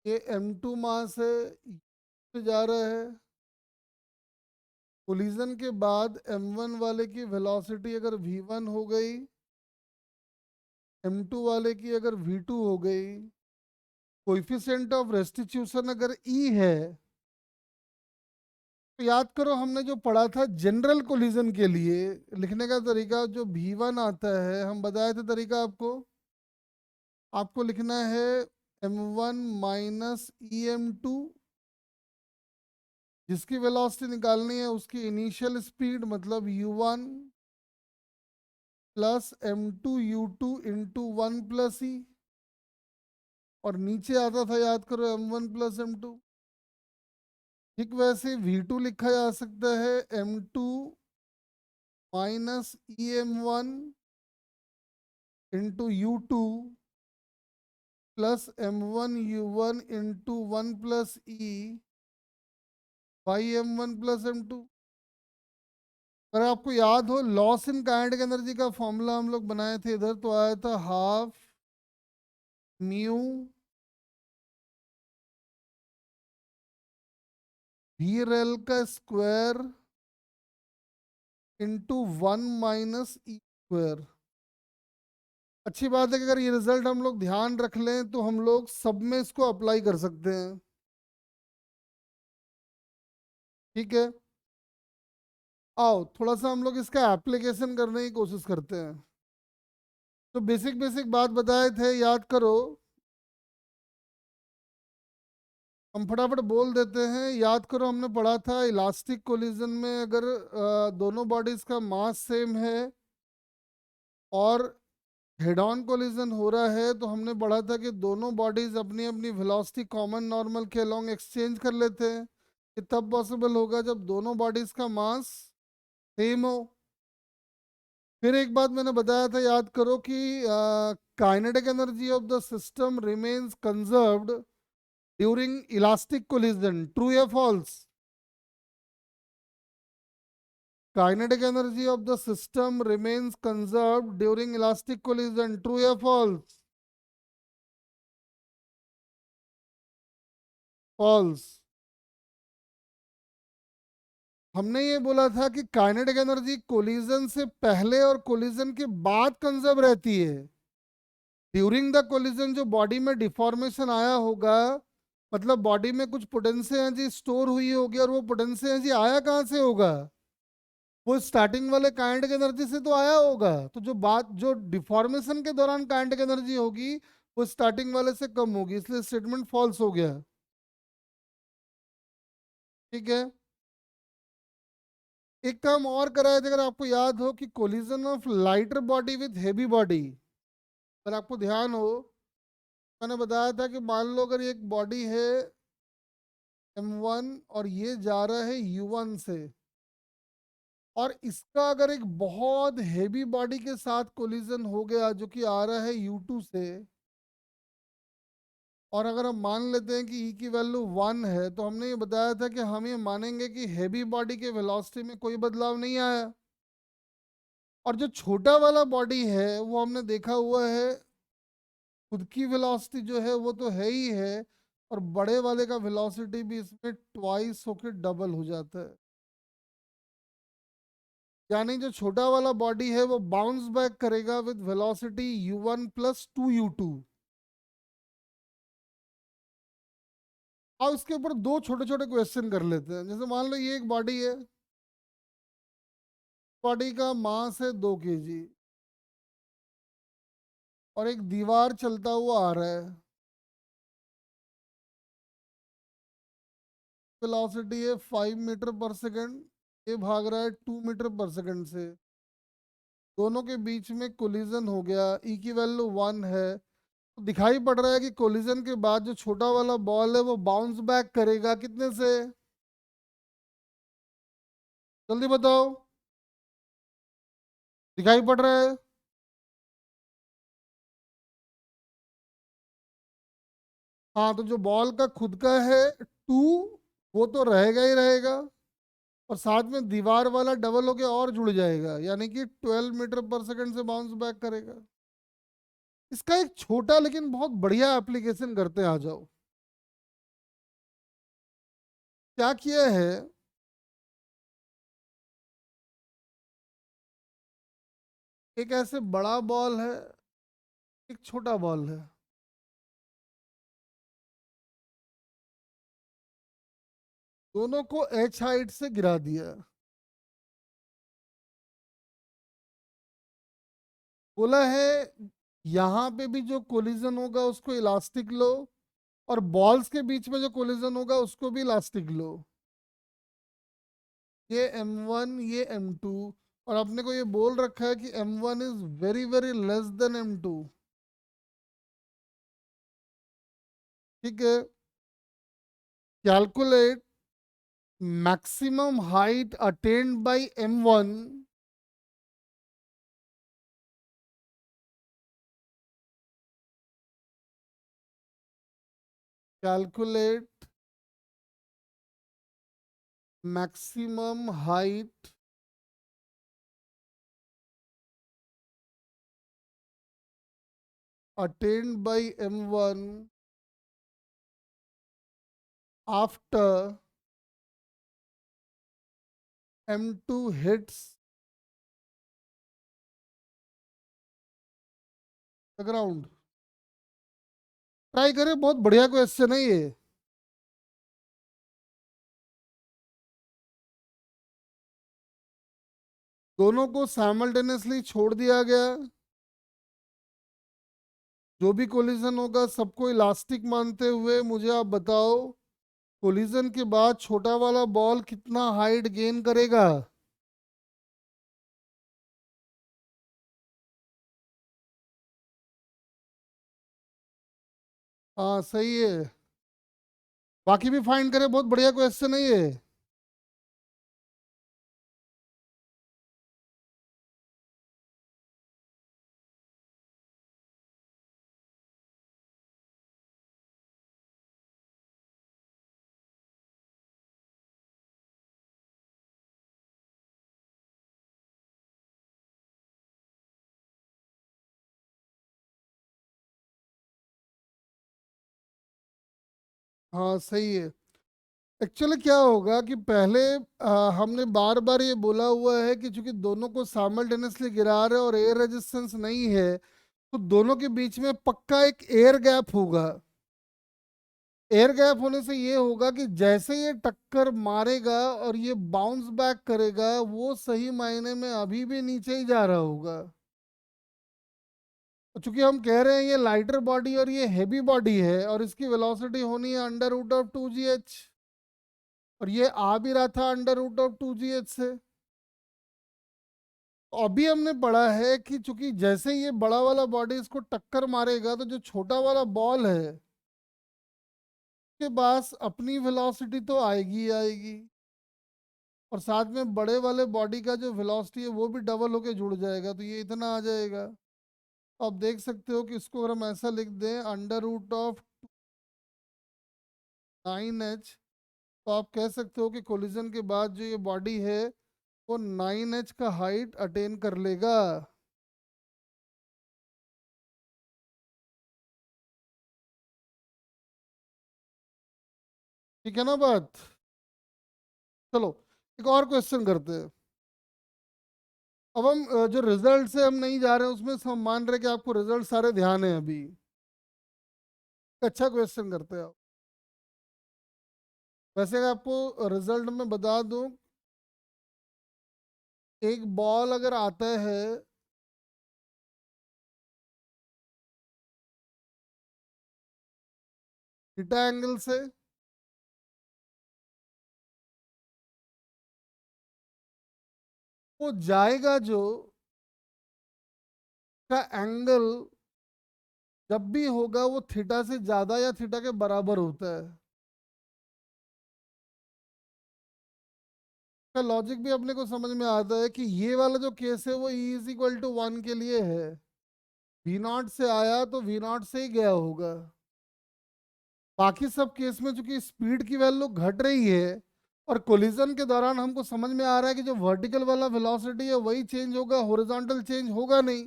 ये m2 मास है, u से जा रहा है। कोलिजन के बाद m1 वाले की वेलोसिटी अगर v1 हो गई, m2 वाले की अगर v2 हो गई, कोएफिशिएंट ऑफ रेस्टिट्यूशन अगर e है, तो याद करो हमने जो पढ़ा था जनरल कोलिजन के लिए लिखने का तरीका, जो v1 आता है हम बताए थे तरीका आपको। आपको लिखना है m1 माइनस em2, जिसकी वेलोसिटी निकालनी है उसकी इनिशियल स्पीड मतलब u1 plus m2 u2 into 1 plus ई, और नीचे आता था याद करो m1 प्लस m2। ठीक वैसे v2 लिखा जा सकता है m2 minus em1 into u2 plus m1 u1 into 1 plus E by m1 plus m2। अगर आपको याद हो लॉस इन काइनेटिक एनर्जी का फॉर्मूला हम लोग बनाए थे इधर, तो आया था हाफ म्यू वी रेल का square into 1 minus E square. अच्छी बात है कि अगर ये रिजल्ट हम लोग ध्यान रख लें तो हम लोग सब में इसको अप्लाई कर सकते हैं। ठीक है, आओ थोड़ा सा हम लोग इसका एप्लीकेशन करने की कोशिश करते हैं। तो बेसिक बेसिक बात बताए थे याद करो, हम फटाफट बोल देते हैं। याद करो हमने पढ़ा था इलास्टिक कोलिजन में अगर दोनों बॉडीज का मास सेम है और हेड ऑन कोलिजन हो रहा है, तो हमने पढ़ा था कि दोनों बॉडीज अपनी अपनी वेलोसिटी कॉमन नॉर्मल के अलोंग एक्सचेंज कर लेते हैं। ये तब पॉसिबल होगा जब दोनों बॉडीज का मास सेम हो। फिर एक बात मैंने बताया था याद करो कि kinetic energy of the system remains conserved during elastic collision, true या false? Kinetic energy of the system remains conserved during elastic collision. True या false? False. हमने ये बोला था कि काइनेटिक एनर्जी कोलिजन से पहले और कोलिजन के बाद कंजर्व रहती है। ड्यूरिंग द कोलिजन जो बॉडी में डिफॉर्मेशन आया होगा, मतलब बॉडी में कुछ पोटेंशियल एनर्जी स्टोर हुई होगी, और वो पोटेंशियल एनर्जी आया कहाँ से होगा? वो स्टार्टिंग वाले काइनेटिक एनर्जी से तो आया होगा। तो जो डिफॉर्मेशन के दौरान काइनेटिक एनर्जी होगी वो स्टार्टिंग वाले से कम होगी, इसलिए स्टेटमेंट फॉल्स हो गया। ठीक है, एक काम और कराया था, अगर आपको याद हो कि collision of lighter body with heavy body, अगर आपको ध्यान हो मैंने बताया था कि मान लो अगर एक बॉडी है m1 और ये जा रहा है u1 से, और इसका अगर एक बहुत हेवी बॉडी के साथ कोलिजन हो गया जो कि आ रहा है u2 से, और अगर हम मान लेते हैं कि e की वैल्यू 1 है, तो हमने ये बताया था कि हम ये मानेंगे कि हेवी बॉडी के वेलोसिटी में कोई बदलाव नहीं आया, और जो छोटा वाला बॉडी है वो हमने देखा हुआ है खुद की वेलोसिटी जो है वो तो है ही है, और बड़े वाले का वेलोसिटी भी इसमें ट्वाइस होकर डबल हो जाता है। यानी जो छोटा वाला बॉडी है वो बाउंस बैक करेगा with velocity u1 plus 2u2। अब इसके ऊपर दो छोटे छोटे क्वेश्चन कर लेते हैं। जैसे मान लो ये एक बॉडी है, बॉडी का मास है 2 kg, और एक दीवार चलता हुआ आ रहा है, वेलोसिटी है 5 मीटर पर सेकेंड, ये भाग रहा है 2 मीटर पर सेकेंड से, दोनों के बीच में कोलिजन हो गया, ई की वैल्यू 1 है, तो दिखाई पड़ रहा है कि कोलिजन के बाद जो छोटा वाला बॉल है वो बाउंस बैक करेगा कितने से, जल्दी बताओ, दिखाई पड़ रहा है? हाँ, तो जो बॉल का खुद का है 2, वो तो रहेगा ही रहेगा, और साथ में दीवार वाला डबल होके और जुड़ जाएगा, यानी कि 12 मीटर पर सेकेंड से बाउंस बैक करेगा। इसका एक छोटा लेकिन बहुत बढ़िया एप्लीकेशन करते हैं, आ जाओ। क्या किया है, एक ऐसे बड़ा बॉल है, एक छोटा बॉल है, दोनों को h हाइट से गिरा दिया, बोला है यहाँ पे भी जो कोलिजन होगा उसको इलास्टिक लो, और बॉल्स के बीच में जो कोलिजन होगा उसको भी इलास्टिक लो, ये m1 ये m2, और अपने को ये बोल रखा है कि m1 is very very less than m2। ठीक है, calculate maximum height attained bye m1 calculate maximum height attained by m1 after m2 hits the ground। Try करें, बहुत बढ़िया क्वेश्चन है ये। दोनों को साइमल्टेनियसली छोड़ दिया गया, जो भी कोलिजन होगा सबको इलास्टिक मानते हुए मुझे आप बताओ कोलिजन के बाद छोटा वाला बॉल कितना हाइट गेन करेगा? हाँ सही है, बाकी भी फाइंड करें, बहुत बढ़िया क्वेश्चन है ये। हाँ सही है। एक्चुअली क्या होगा कि पहले हमने बार बार ये बोला हुआ है कि चूंकि दोनों को साइमल्टेनियसली गिरा रहे हैं और एयर रेजिस्टेंस नहीं है, तो दोनों के बीच में पक्का एक एयर गैप होगा। एयर गैप होने से ये होगा कि जैसे ये टक्कर मारेगा और ये बाउंस बैक करेगा, वो सही मायने में अभी भी नीचे ही जा रहा होगा। तो चूंकि हम कह रहे हैं ये लाइटर बॉडी और ये हेवी बॉडी है, और इसकी वेलोसिटी होनी है अंडर रूट ऑफ 2gh, और ये आ भी रहा था अंडर रूट ऑफ 2gh से। तो अभी हमने पढ़ा है कि चूंकि जैसे ये बड़ा वाला बॉडी इसको टक्कर मारेगा, तो जो छोटा वाला बॉल है के पास अपनी वेलोसिटी तो आएगी ही आएगी, और साथ में बड़े वाले बॉडी का जो वेलोसिटी है वो भी डबल होके जुड़ जाएगा, तो ये इतना आ जाएगा। तो आप देख सकते हो कि इसको अगर हम ऐसा लिख दें, अंडर रूट ऑफ 9h, तो आप कह सकते हो कि कोलिजन के बाद जो ये बॉडी है वो 9h का हाइट अटेन कर लेगा। ठीक है ना बात। चलो एक और क्वेश्चन करते हैं। अब हम जो रिजल्ट से हम नहीं जा रहे हैं उसमें से हम मान रहे हैं कि आपको रिजल्ट सारे ध्यान है अभी। अच्छा क्वेश्चन करते हैं। वैसे अगर आपको रिजल्ट में बता दूं, एक बॉल अगर आता है थीटा एंगल से, वो जाएगा जो का एंगल जब भी होगा वो थीटा से ज्यादा या थीटा के बराबर होता है। का लॉजिक भी अपने को समझ में आता है कि ये वाला जो केस है वो ई इज इक्वल टू 1 के लिए है। वी नॉट से आया तो वी नॉट से ही गया होगा। बाकी सब केस में चूंकि स्पीड की वैल्यू घट रही है और कोलिजन के दौरान हमको समझ में आ रहा है कि जो वर्टिकल वाला वेलोसिटी है वही चेंज होगा, हॉरिजॉन्टल चेंज होगा नहीं।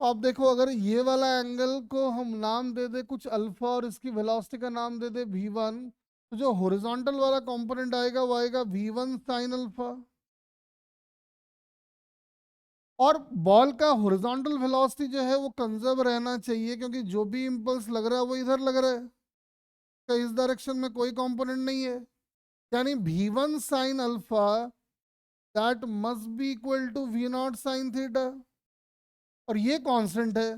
तो आप देखो, अगर ये वाला एंगल को हम नाम दे दे कुछ अल्फा और इसकी वेलोसिटी का नाम दे दे v1, तो जो हॉरिजॉन्टल वाला कंपोनेंट आएगा वो आएगा v1 साइन अल्फा। और बॉल का हॉरिजॉन्टल वेलोसिटी जो है वो कंजर्व रहना चाहिए, क्योंकि जो भी इम्पल्स लग रहा है वो इधर लग रहा है, तो इस डायरेक्शन में कोई कंपोनेंट नहीं है। यानी v1 sine alpha that must be equal to v naught sine theta, और ये कांस्टेंट है।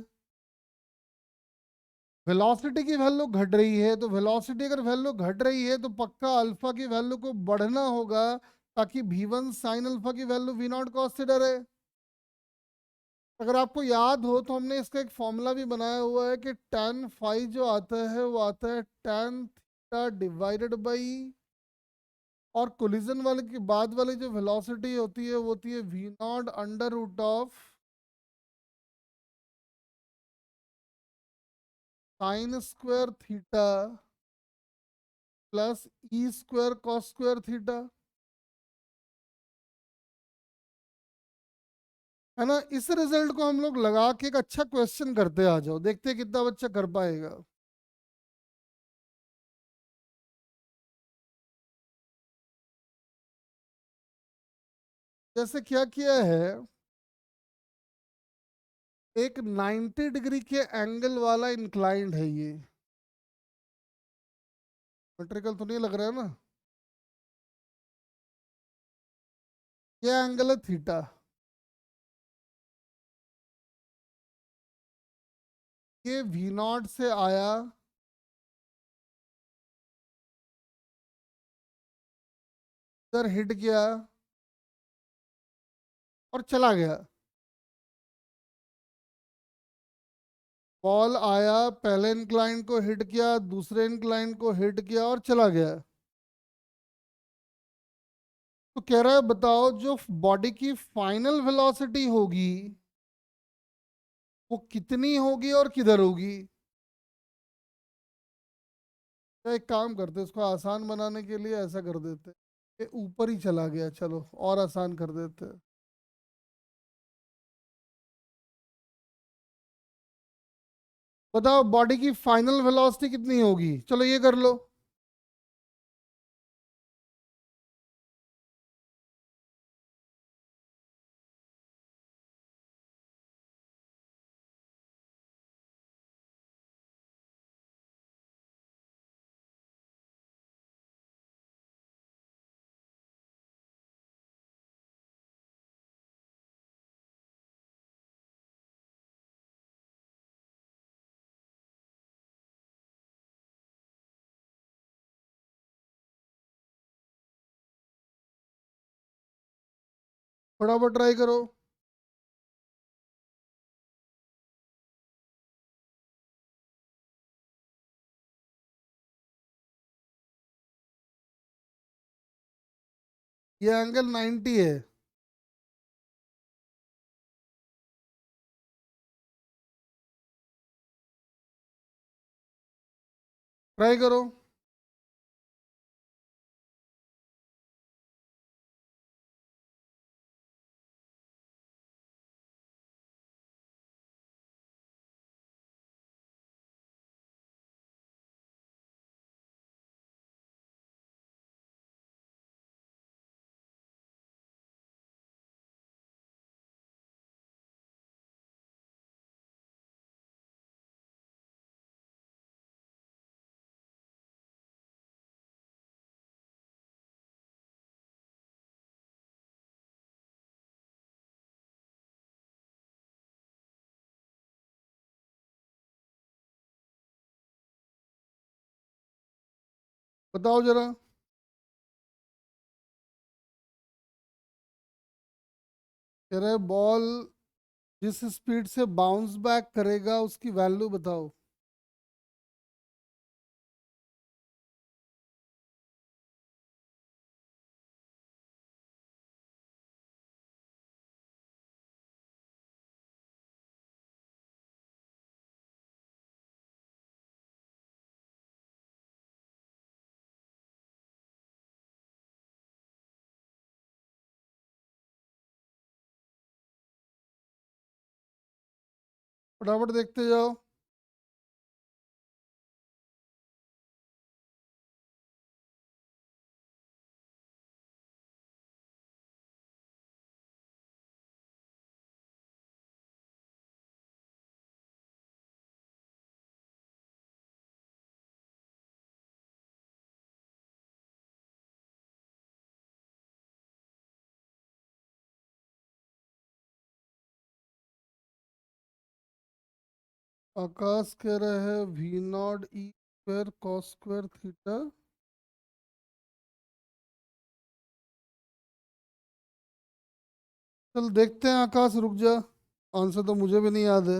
वेलोसिटी की वैल्यू घट रही है, तो वेलोसिटी अगर वैल्यू घट रही है तो पक्का अल्फा की वैल्यू को बढ़ना होगा, ताकि v1 साइन अल्फा की value v not cos theta रहे। अगर आपको याद हो तो हमने इसका एक फॉर्मूला भी बनाया हुआ है कि tan फाई जो आता है वो आता है tan थीटा डिवाइडेड बाई, और कोलिजन वाले के बाद वाली जो वेलोसिटी होती है वो होती है v naught under root of sine square theta plus E square cos square theta. है ना। इस रिजल्ट को हम लोग लगा के एक अच्छा क्वेश्चन करते आ जाओ, देखते हैं कितना बच्चा कर पाएगा। जैसे क्या किया है, एक 90 डिग्री के एंगल वाला इंक्लाइंड है ये। मेट्रिकल तो नहीं लग रहा है ना। ये एंगल है थीटा। ये वी नॉट से आया, इधर हिट किया और चला गया। बॉल आया, पहले इंक्लाइन को हिट किया, दूसरे इंक्लाइन को हिट किया और चला गया। तो कह रहा है बताओ जो बॉडी की फाइनल वेलोसिटी होगी वो कितनी होगी और किधर होगी। तो एक काम करते, इसको आसान बनाने के लिए ऐसा कर देते, ये ऊपर ही चला गया, चलो और आसान कर देते। बताओ बॉडी की फाइनल वेलोसिटी कितनी होगी, चलो ये कर लो। फटाफट ट्राई करो। ये एंगल 90 है। ट्राई करो। बताओ जरा। कह रहे बॉल जिस स्पीड से बाउंस बैक करेगा उसकी वैल्यू बताओ। फटाफट देखते जाओ। आकाश कह रहे हैं v naught e square cos square theta. चल देखते हैं आकाश, रुक जा। आंसर तो मुझे भी नहीं याद है।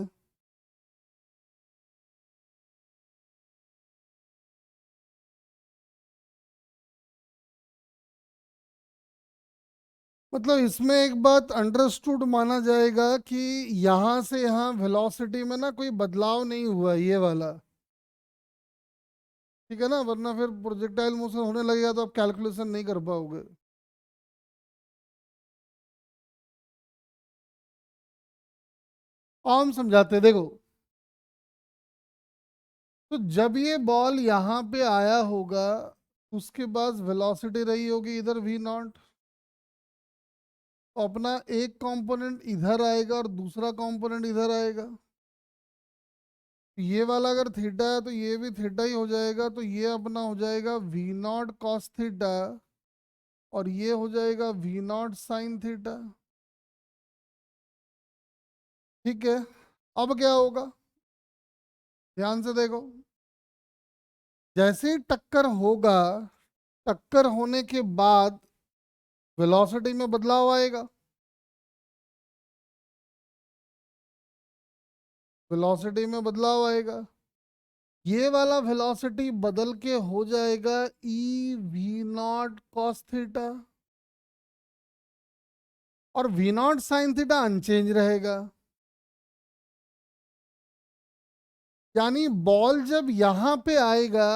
मतलब इसमें एक बात अंडरस्टूड माना जाएगा कि यहाँ से यहाँ वेलोसिटी में ना कोई बदलाव नहीं हुआ, ये वाला। ठीक है ना, वरना फिर प्रोजेक्टाइल मोशन होने लगेगा तो आप कैलकुलेशन नहीं कर पाओगे। हम समझाते हैं, देखो। तो जब ये बॉल यहाँ पे आया होगा, उसके बाद वेलोसिटी रही होगी इधर वी नॉट। तो अपना एक कंपोनेंट इधर आएगा और दूसरा कंपोनेंट इधर आएगा। ये वाला अगर थीटा है तो ये भी थीटा ही हो जाएगा, तो ये अपना हो जाएगा वी नॉट कॉस थीटा, और ये हो जाएगा वी नॉट साइन थीटा। ठीक है। अब क्या होगा, ध्यान से देखो। जैसे ही टक्कर होगा, टक्कर होने के बाद वेलोसिटी में बदलाव आएगा। वेलोसिटी में बदलाव आएगा। ये वाला वेलोसिटी बदल के हो जाएगा E V naught cos theta, और V naught sine theta unchanged रहेगा। यानी बॉल जब यहां पे आएगा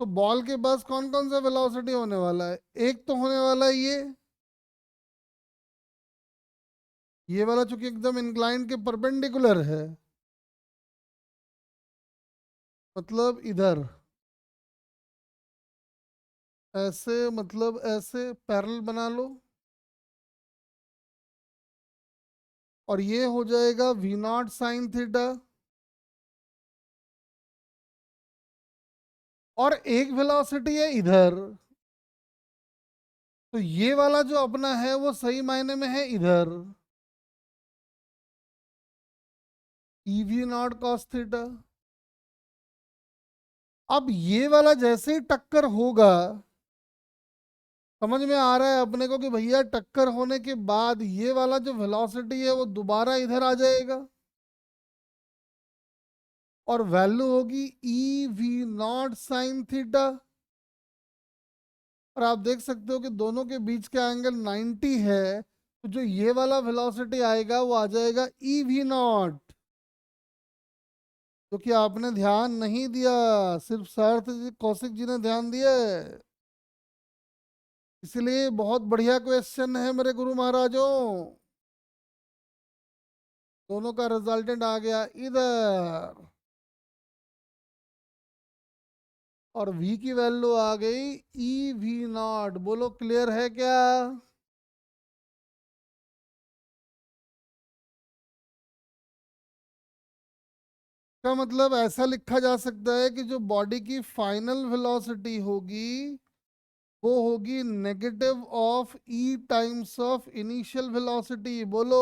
तो बॉल के पास कौन कौन सा वेलोसिटी होने वाला है। एक तो होने वाला है ये वाला, चूंकि एकदम इंक्लाइन के परपेंडिकुलर है, मतलब इधर ऐसे, मतलब ऐसे पैरेलल बना लो। और ये हो जाएगा वी नॉट साइन थीटा। और एक वेलोसिटी है इधर, तो ये वाला जो अपना है वो सही मायने में है इधर, ई वी नॉट कॉस थीटा। अब ये वाला जैसे ही टक्कर होगा, समझ में आ रहा है अपने को कि भैया टक्कर होने के बाद ये वाला जो वेलोसिटी है वो दोबारा इधर आ जाएगा, और वैल्यू होगी ई वी नॉट साइन थीटा। और आप देख सकते हो कि दोनों के बीच का एंगल 90 है, तो जो ये वाला वेलोसिटी आएगा वो आ जाएगा ई वी नॉट, जो कि आपने ध्यान नहीं दिया, सिर्फ सार्थ जी कौशिक जी ने ध्यान दिया है। इसलिए बहुत बढ़िया क्वेश्चन है मेरे गुरु महाराजों। दोनों का रिजल्टेंट आ गया इधर, और v की वैल्यू आ गई ई वी नॉट। बोलो क्लियर है क्या? का मतलब ऐसा लिखा जा सकता है कि जो बॉडी की फाइनल वेलोसिटी होगी वो होगी negative of E times of initial velocity. बोलो।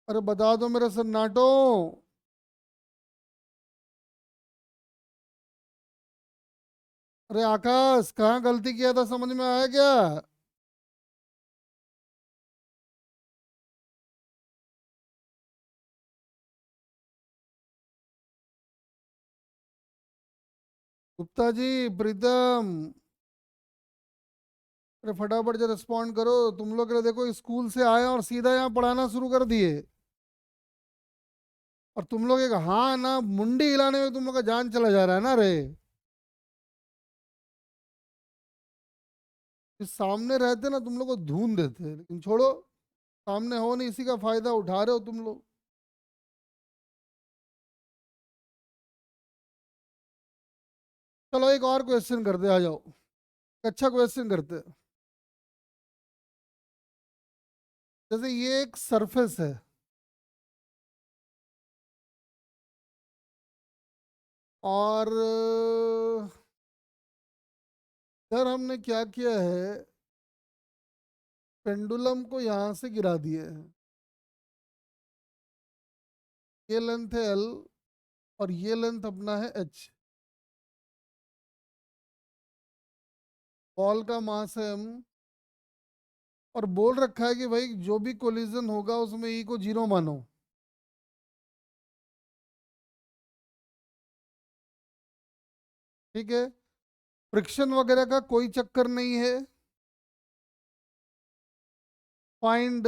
अरे बता दो मेरे सन्नाटो। अरे आकाश, कहाँ गलती किया था, समझ में आया क्या? गुप्ता जी, प्रीतम, अरे फटाफट से रिस्पॉन्ड करो। तुम लोग देखो स्कूल से आए और सीधा यहाँ पढ़ाना शुरू कर दिए, और तुम लोग एक हाँ ना मुंडी हिलाने में तुम लोग का जान चला जा रहा है ना रे। इस सामने रहते ना तुम लोग को धून देते, लेकिन छोड़ो, सामने हो नहीं, इसी का फायदा उठा रहे हो तुम लोग। चलो एक और क्वेश्चन करते, आ जाओ। अच्छा क्वेश्चन करते हैं। जैसे ये एक सरफेस है, और इधर हमने क्या किया है, पेंडुलम को यहाँ से गिरा दिए है। ये लेंथ है एल, और ये लेंथ अपना है एच। बॉल का मास है एम, और बोल रखा है कि भाई जो भी कोलिजन होगा उसमें ई को जीरो मानो। ठीक है, फ्रिक्शन वगैरह का कोई चक्कर नहीं है। Find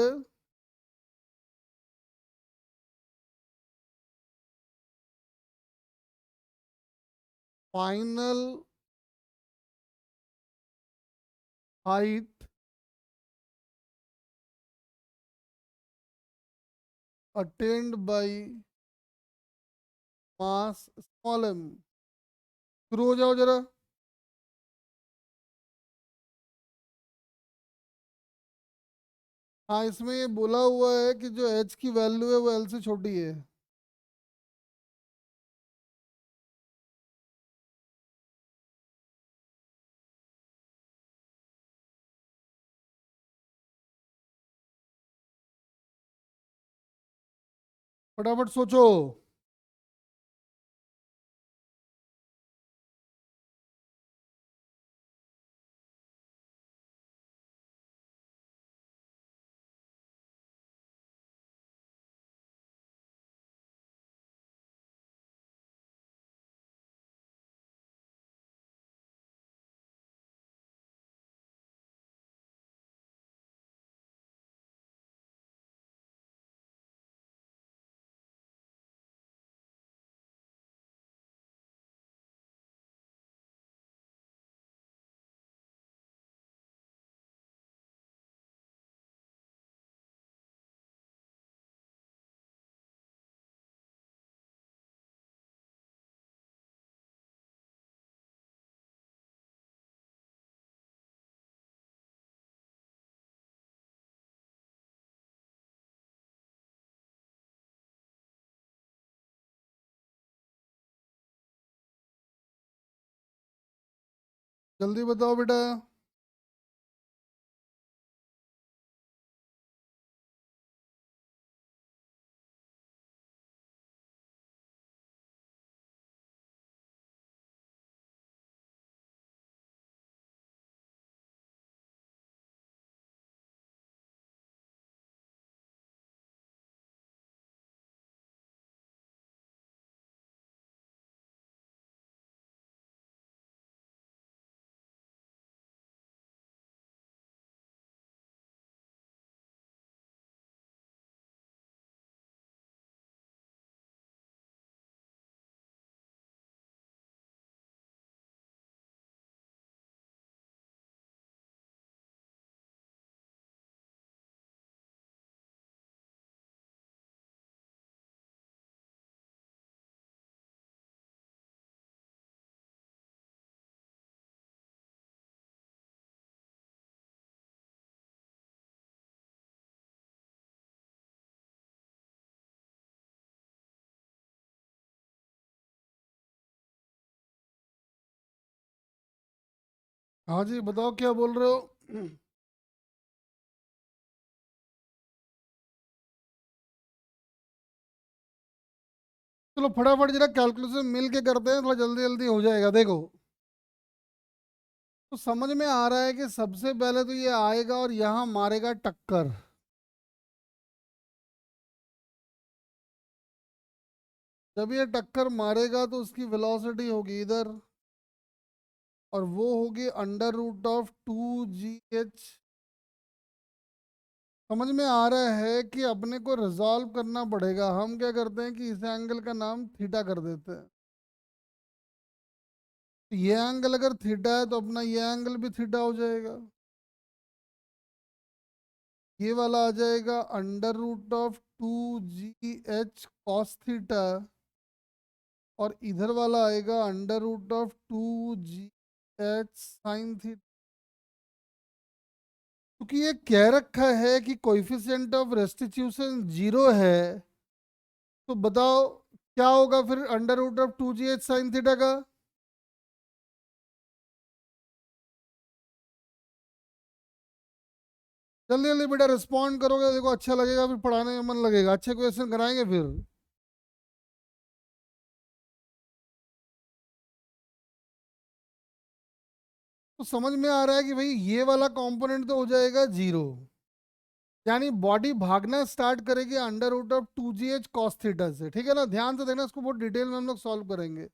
final height attained by mass small m. शुरू हो जाओ जरा। हाँ, इसमें ये बोला हुआ है कि जो एच की वैल्यू है वो एल से छोटी है। फटाफट सोचो। जल्दी बताओ बेटा। हाँ जी, बताओ क्या बोल रहे हो। चलो फटाफट जरा कैलकुलेशन मिल के करते हैं, थोड़ा जल्दी जल्दी हो जाएगा। देखो, तो समझ में आ रहा है कि सबसे पहले तो ये आएगा और यहाँ मारेगा टक्कर। जब ये टक्कर मारेगा तो उसकी वेलोसिटी होगी इधर, और वो होगी अंडर रूट ऑफ 2 GH। समझ में आ रहा है कि अपने को रिजॉल्व करना पड़ेगा। हम क्या करते हैं कि इस एंगल का नाम थीटा कर देते हैं। तो ये एंगल अगर थीटा है तो अपना ये एंगल भी थीटा हो जाएगा। ये वाला आ जाएगा under root of 2 GH cos theta, और इधर वाला आएगा under root of 2 GH sine theta. क्योंकि ये कह रखा है कि कोएफिशिएंट ऑफ रेस्टिट्यूशन 0 है, तो बताओ क्या होगा फिर under root of 2 GH sine theta का। जल्दी जल्दी बेटा रिस्पॉन्ड करोगे, देखो अच्छा लगेगा, फिर पढ़ाने में मन लगेगा, अच्छे क्वेश्चन कराएंगे फिर। तो समझ में आ रहा है कि भाई ये वाला कंपोनेंट तो हो जाएगा 0, यानी बॉडी भागना स्टार्ट करेगी under root of 2 GH cos theta से। ठीक है ना, ध्यान से देखना, इसको बहुत डिटेल में हम लोग सॉल्व करेंगे।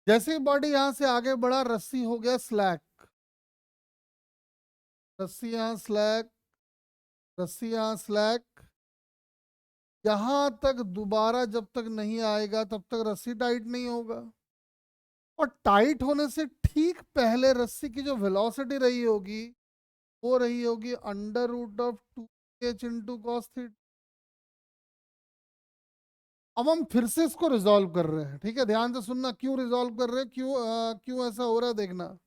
जैसे ही बॉडी यहाँ से आगे बढ़ा, रस्सी हो गया स्लैक, रस्सी यहाँ स्लैक, रस्सी यहाँ स्लैक। यहां तक दोबारा जब तक नहीं आएगा तब तक रस्सी टाइट नहीं होगा। और टाइट होने से ठीक पहले रस्सी की जो वेलोसिटी रही होगी वो रही होगी under root of 2 H into cos theta. अब हम फिर से इसको रिजॉल्व कर रहे हैं। ठीक है, ध्यान से सुनना, क्यों रिजॉल्व कर रहे हैं, क्यों ऐसा हो रहा है देखना।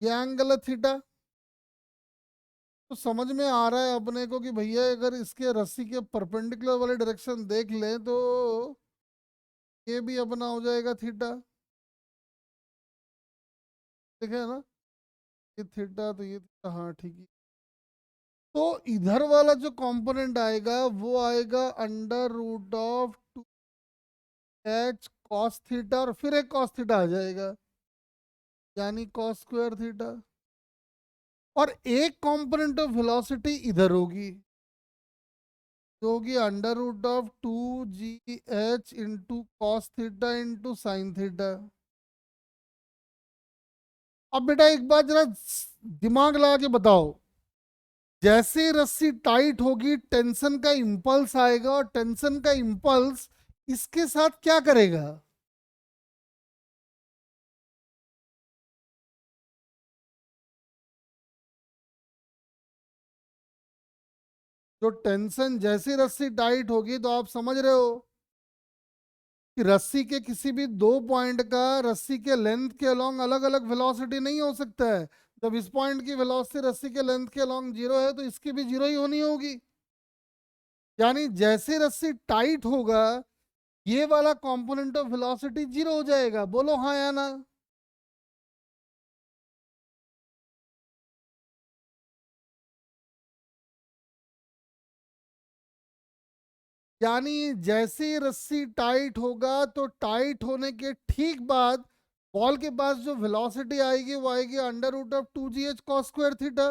ये एंगल है थीटा। तो समझ में आ रहा है अपने को कि भैया अगर इसके रस्सी के परपेंडिकुलर वाले डायरेक्शन देख लें तो ये भी अपना हो जाएगा थीटा। देखे ना, ये थीटा तो ये थीटा, हाँ ठीक है। तो इधर वाला जो कंपोनेंट आएगा वो आएगा under root of 2H cos theta, और फिर एक कॉस थीटा आ जाएगा, यानी कॉस स्क्वायर थीटा। और एक कंपोनेंट ऑफ वेलोसिटी इधर होगी, जो होगी under root of 2 GH into cos theta into sine theta. अब बेटा एक बात जरा दिमाग लगा के बताओ, जैसे रस्सी टाइट होगी टेंशन का इंपल्स आएगा, और टेंशन का इंपल्स इसके साथ क्या करेगा। जो टेंशन, जैसी रस्सी टाइट होगी तो आप समझ रहे हो कि रस्सी के किसी भी दो पॉइंट का रस्सी के लेंथ के अलोंग अलग अलग वेलोसिटी नहीं हो सकता है। जब इस पॉइंट की वेलोसिटी रस्सी के लेंथ के अलोंग 0 है तो इसकी भी 0 ही होनी होगी। यानी जैसे रस्सी टाइट होगा ये वाला कंपोनेंट ऑफ वेलोसिटी 0 हो जाएगा। बोलो हाँ या ना। यानी जैसे रस्सी टाइट होगा तो टाइट होने के ठीक बाद बॉल के पास जो वेलोसिटी आएगी वो आएगी under root of 2 GH cos square theta.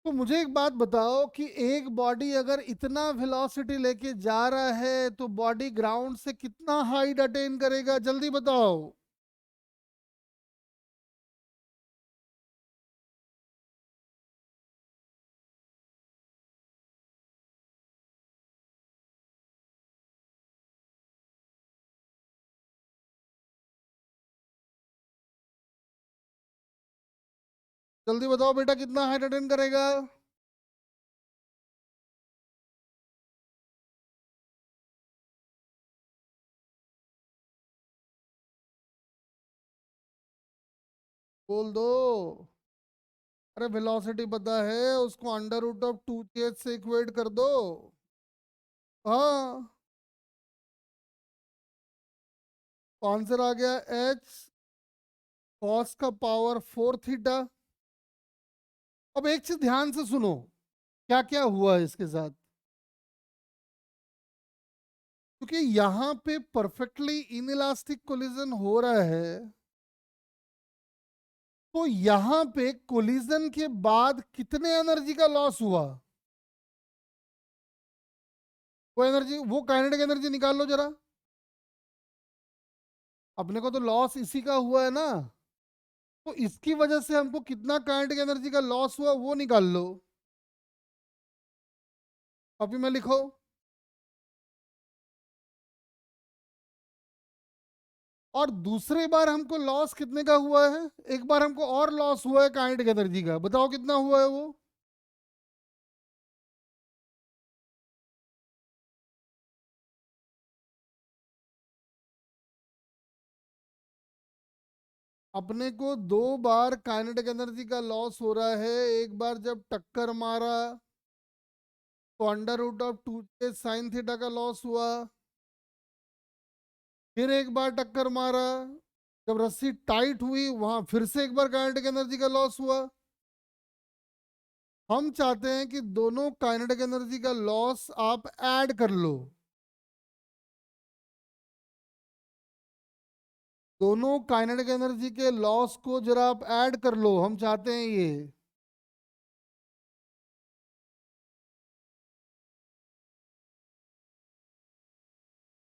तो मुझे एक बात बताओ कि एक बॉडी अगर इतना वेलोसिटी लेके जा रहा है तो बॉडी ग्राउंड से कितना हाइट अटेन करेगा, जल्दी बताओ। जल्दी बताओ बेटा कितना हाइट अटेन करेगा। बोल दो। अरे वेलोसिटी पता है, उसको अंडर रूट ऑफ 2 GH से इक्वेट कर दो। हाँ, तो आंसर आ गया एच कॉस का पावर 4 थीटा। अब एक चीज ध्यान से सुनो, क्या क्या हुआ है इसके साथ, क्योंकि यहां पे परफेक्टली इनइलास्टिक कोलिजन हो रहा है, तो यहां पे कोलिजन के बाद कितने एनर्जी का लॉस हुआ, वो एनर्जी, वो काइनेटिक एनर्जी निकाल लो जरा। अपने को तो लॉस इसी का हुआ है ना, तो इसकी वजह से हमको कितना काइनेटिक एनर्जी का लॉस हुआ वो निकाल लो। कॉपी में लिखो। और दूसरी बार हमको लॉस कितने का हुआ है, एक बार हमको और लॉस हुआ है काइनेटिक एनर्जी का, बताओ कितना हुआ है वो। अपने को दो बार काइनेटिक एनर्जी का लॉस हो रहा है, एक बार जब टक्कर मारा तो अंडर रूट ऑफ 2 के साइन थीटा का लॉस हुआ, फिर एक बार टक्कर मारा जब रस्सी टाइट हुई वहां फिर से एक बार काइनेटिक एनर्जी का लॉस हुआ। हम चाहते हैं कि दोनों काइनेटिक एनर्जी का लॉस आप ऐड कर लो, दोनों काइनेटिक एनर्जी के लॉस को जरा आप ऐड कर लो, हम चाहते हैं ये।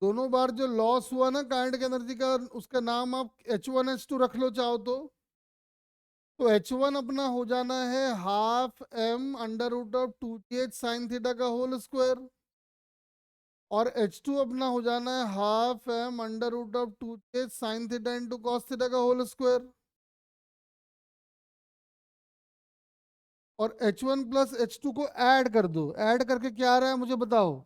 दोनों बार जो लॉस हुआ ना काइनेटिक एनर्जी का, उसका नाम आप H1 H2 रख लो चाहो तो H1 अपना हो जाना है half m under root of 2th sine theta का होल स्क्वायर, और H2 अपना हो जाना है half m under root of 2th sine theta into cos theta का होल स्क्वायर। और H1 प्लस H2 को ऐड कर दो, ऐड करके क्या आ रहा है मुझे बताओ।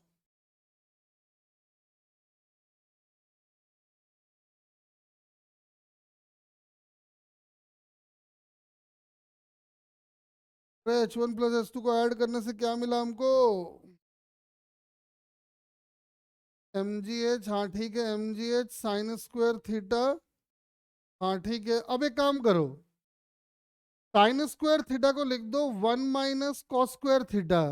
अरे H1 प्लस H2 को ऐड करने से क्या मिला हमको, mgh, हाँ ठीक है, mgh साइन स्क्वायर थीटा। हाँ ठीक है, अब एक काम करो, साइन स्क्वायर थीटा को लिख दो 1 - कॉस स्क्वायर थीटा,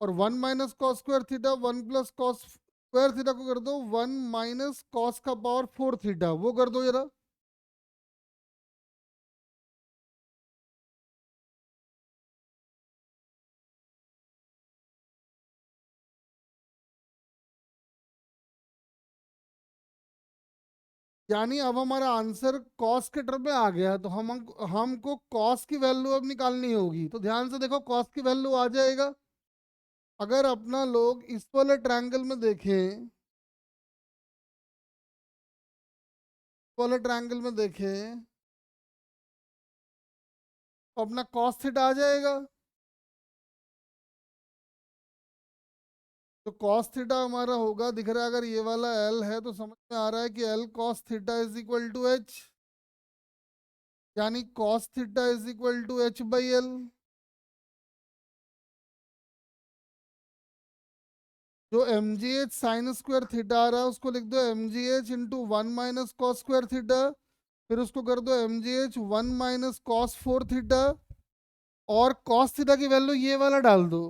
और 1 - cos square theta 1 plus cos square theta को कर दो 1 - कॉस का पावर 4 थीटा, वो कर दो जरा। यानी अब हमारा आंसर कॉस के टर्म में आ गया, तो हमको कॉस की वैल्यू अब निकालनी होगी, तो ध्यान से देखो कॉस की वैल्यू आ जाएगा। अगर अपना लोग इस वाले ट्रायंगल में देखें, वाले ट्रायंगल में देखें, तो अपना कॉस थीटा आ जाएगा। तो कॉस थीटा हमारा होगा, दिख रहा है अगर ये वाला एल है तो समझ में आ रहा है कि L cos theta is equal to H, यानी cos theta is equal to H by L. जो एम जी एच साइन स्क्वायर थीटा आ रहा है उसको लिख दो एम जी H into 1 - cos square theta, फिर उसको कर दो एम जी एच 1 - कॉस 4 थीटा, और कॉस थीटा की वैल्यू ये वाला डाल दो,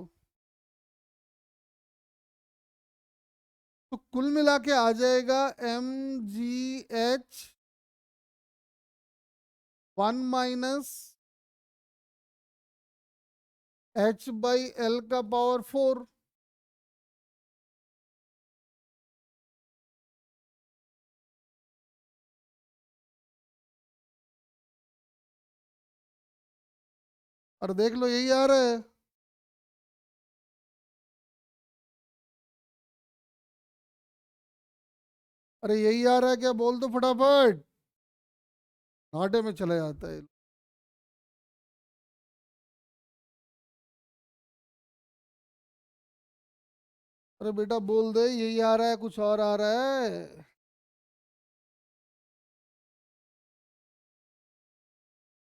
तो कुल मिला के आ जाएगा m ji H 1 - h by l का पावर 4। और देख लो यही आ रहा है। अरे यही आ रहा है क्या, बोल दो फटाफट, घाटे में चला जाता है। अरे बेटा बोल दे यही आ रहा है, कुछ और आ रहा है।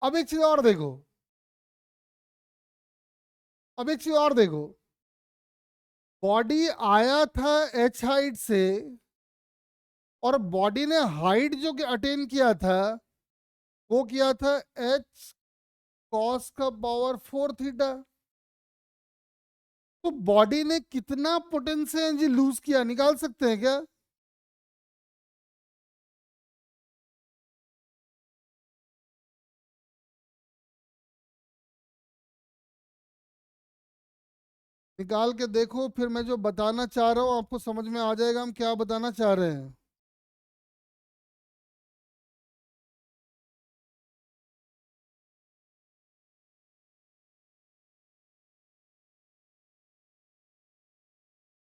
अब एक चीज और देखो, अब एक चीज और देखो, बॉडी आया था एच हाइट से, और बॉडी ने हाइट जो अटेन किया था वो किया था एच कॉस का पावर 4 थीटा। तो बॉडी ने कितना पोटेंशियल एनर्जी लूज किया निकाल सकते हैं क्या? निकाल के देखो, फिर मैं जो बताना चाह रहा हूँ आपको समझ में आ जाएगा हम क्या बताना चाह रहे हैं।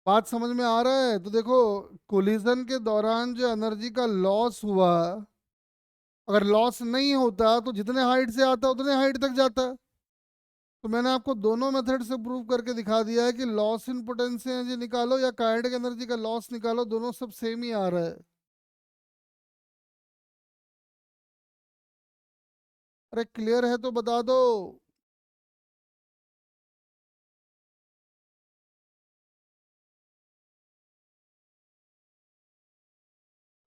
बात समझ में आ रहा है? तो देखो, कोलिजन के दौरान जो एनर्जी का लॉस हुआ, अगर लॉस नहीं होता तो जितने हाइट से आता उतने हाइट तक जाता। तो मैंने आपको दोनों मेथड से प्रूव करके दिखा दिया है कि लॉस इन पोटेंशियल एनर्जी निकालो या काइनेटिक एनर्जी का लॉस निकालो, दोनों सब सेम ही आ रहा है। अरे क्लियर है तो बता दो।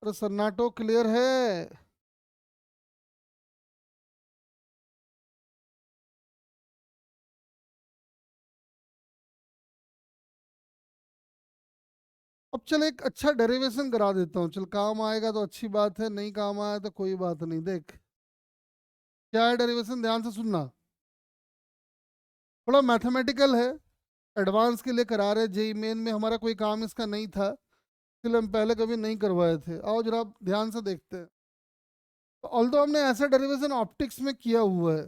अरे सन्नाटो, क्लियर है? अब चल एक अच्छा डेरिवेशन करा देता हूँ, चल काम आएगा तो अच्छी बात है, नहीं काम आया तो कोई बात नहीं। देख क्या है डेरिवेशन, ध्यान से सुनना। थोड़ा मैथमेटिकल है, एडवांस के लिए करा रहे, जेई मेन में हमारा कोई काम इसका नहीं था, इसलिए हम पहले कभी नहीं करवाए थे। आओ जरा ध्यान से देखते हैं। तो ऑल्दो हमने ऐसा डेरिवेशन ऑप्टिक्स में किया हुआ है,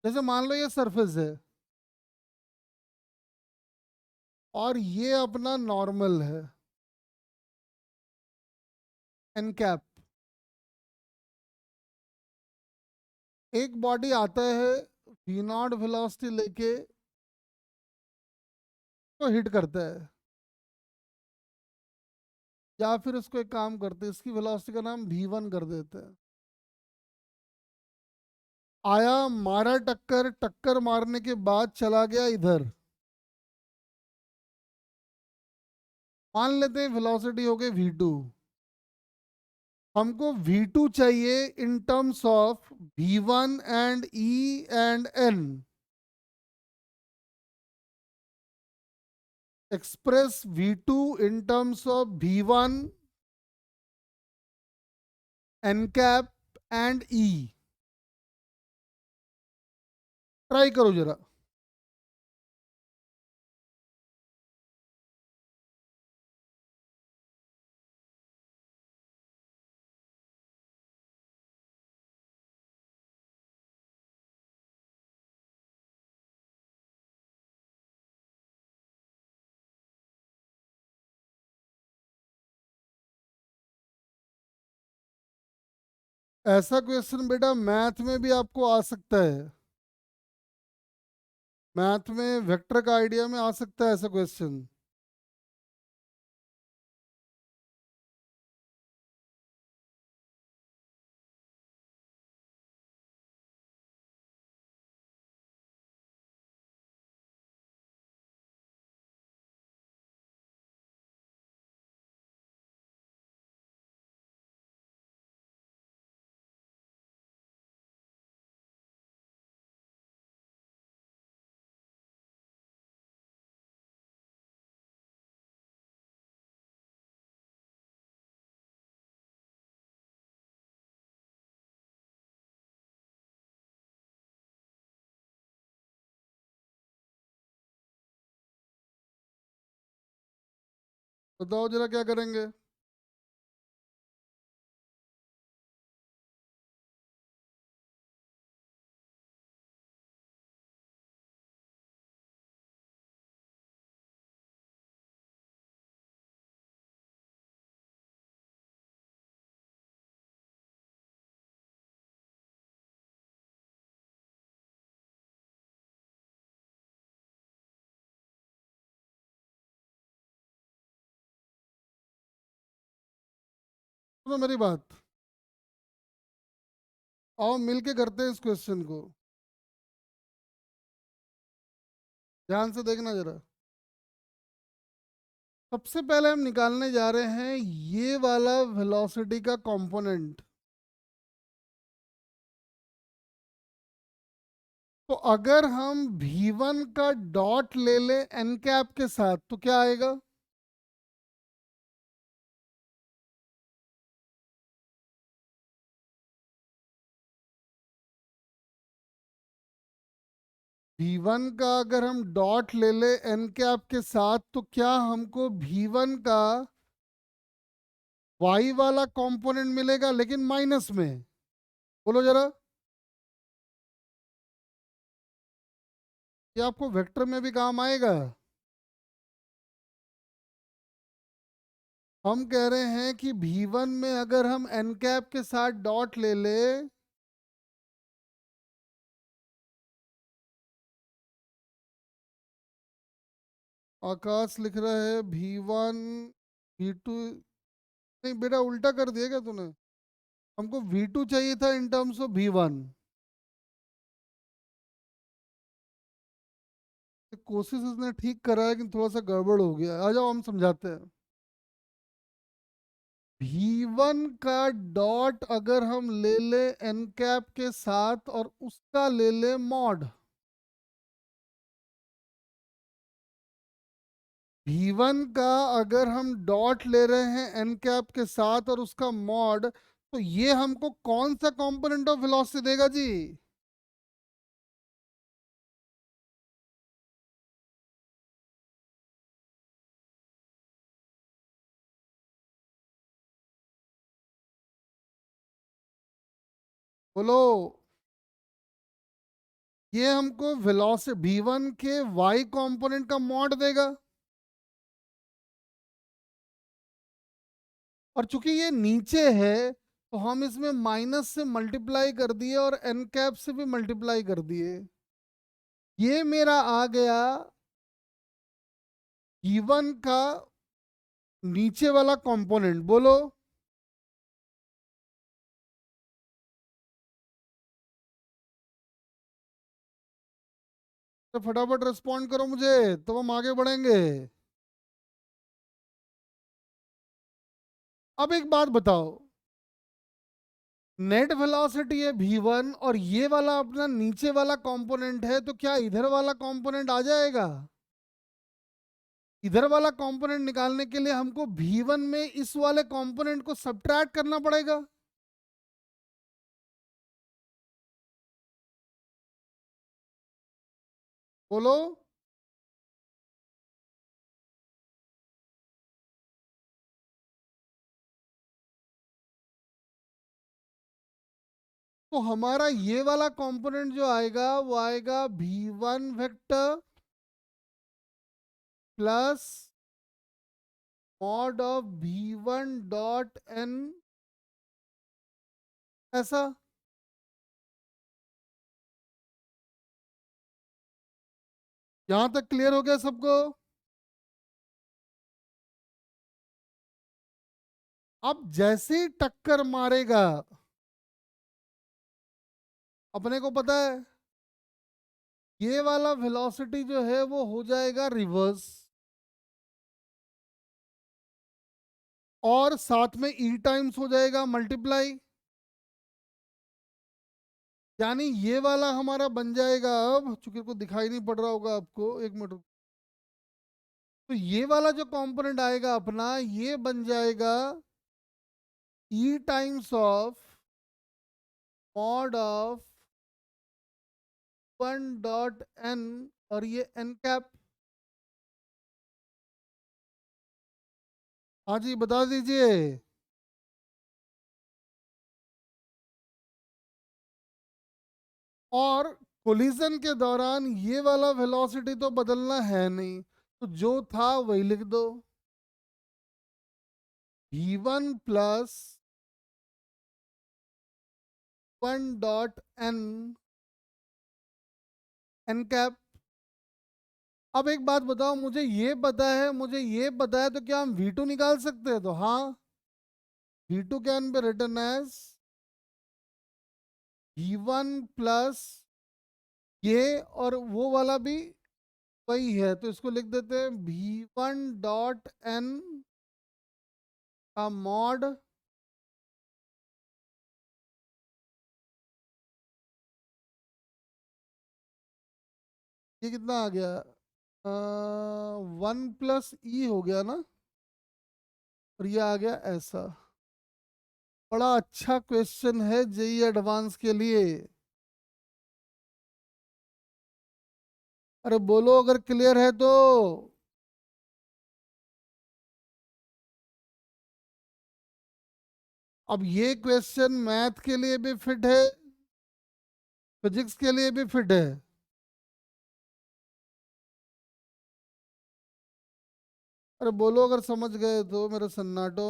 जैसे मान लो ये सरफेस है और ये अपना नॉर्मल है, एन कैप। एक बॉडी आता है वी नॉट वेलोसिटी लेके, तो हिट करता है, या फिर उसको एक काम करते हैं, इसकी वेलोसिटी का नाम v1 कर देते हैं। आया, मारा टक्कर, टक्कर मारने के बाद चला गया इधर। मान लेते हैं वेलोसिटी हो गई v2। हमको v2 चाहिए in terms of v1 and e and n। Express v2 in terms of v1 n cap and e। Try करो जरा। ऐसा क्वेश्चन बेटा मैथ में भी आपको आ सकता है, मैथ में वेक्टर का आइडिया में आ सकता है ऐसा क्वेश्चन। बताओ जरा क्या करेंगे। सुनो मेरी बात, आओ मिल के करते हैं इस क्वेश्चन को। ध्यान से देखना जरा। सबसे पहले हम निकालने जा रहे हैं ये वाला वेलोसिटी का कंपोनेंट। तो अगर हम v1 का डॉट ले ले एन कैप के साथ तो क्या आएगा? v1 का अगर हम डॉट ले ले एन कैप के साथ तो क्या हमको v1 का y वाला कंपोनेंट मिलेगा लेकिन माइनस में? बोलो जरा। ये आपको वेक्टर में भी काम आएगा। हम कह रहे हैं कि v1 में अगर हम एन कैप के साथ डॉट ले ले आकाश लिख रहा है v1 v2। नहीं बेटा उल्टा कर दिया क्या तूने? हमको v2 चाहिए था इन टर्म्स ऑफ v1। कोशिश इसने ठीक करा है कि थोड़ा सा गड़बड़ हो गया। आ जाओ हम समझाते हैं। v1 का डॉट अगर हम ले ले एन कैप के साथ और उसका ले ले मॉड। v1 का अगर हम डॉट ले रहे हैं एन कैप के साथ और उसका मॉड तो ये हमको कौन सा कंपोनेंट ऑफ वेलोसिटी देगा जी? बोलो। ये हमको वेलोसिटी v1 के y कंपोनेंट का मॉड देगा। और चूंकि ये नीचे है तो हम इसमें माइनस से मल्टीप्लाई कर दिए और एन कैप से भी मल्टीप्लाई कर दिए। ये मेरा आ गया v1 का नीचे वाला कंपोनेंट। बोलो। तो फटाफट रिस्पॉन्ड करो मुझे तो हम आगे बढ़ेंगे। अब एक बात बताओ, नेट वेलोसिटी है v1 और ये वाला अपना नीचे वाला कंपोनेंट है तो क्या इधर वाला कंपोनेंट आ जाएगा? इधर वाला कंपोनेंट निकालने के लिए हमको v1 में इस वाले कंपोनेंट को सब्ट्रैक्ट करना पड़ेगा। बोलो। तो हमारा ये वाला कंपोनेंट जो आएगा वो आएगा v1 vector plus mod of v1 dot n. ऐसा। यहां तक क्लियर हो गया सबको? अब जैसे ही टक्कर मारेगा अपने को पता है ये वाला वेलोसिटी जो है वो हो जाएगा रिवर्स और साथ में ई टाइम्स हो जाएगा मल्टीप्लाई। यानी ये वाला हमारा बन जाएगा। अब चूंकि को दिखाई नहीं पड़ रहा होगा आपको, एक मिनट। तो ये वाला जो कंपोनेंट आएगा अपना ये बन जाएगा E times of mod of one dot N और ये एन कैप। हाँ जी बता दीजिए। और कोलिजन के दौरान ये वाला वेलोसिटी तो बदलना है नहीं तो जो था वही लिख दो। v1 plus one dot n n cap. अब एक बात बताओ, मुझे ये पता है तो क्या हम v2 निकाल सकते हैं? तो हाँ, v2 can be written as v1 plus ये और वो वाला भी वही है, तो इसको लिख देते हैं v1 डॉट n का मॉड ये कितना आ गया, 1 + e हो गया ना, और ये आ गया ऐसा। बड़ा अच्छा क्वेश्चन है जेई एडवांस के लिए। अरे बोलो अगर क्लियर है तो। अब ये क्वेश्चन मैथ के लिए भी फिट है, फिजिक्स के लिए भी फिट है। अरे बोलो अगर समझ गए तो मेरे सन्नाटो।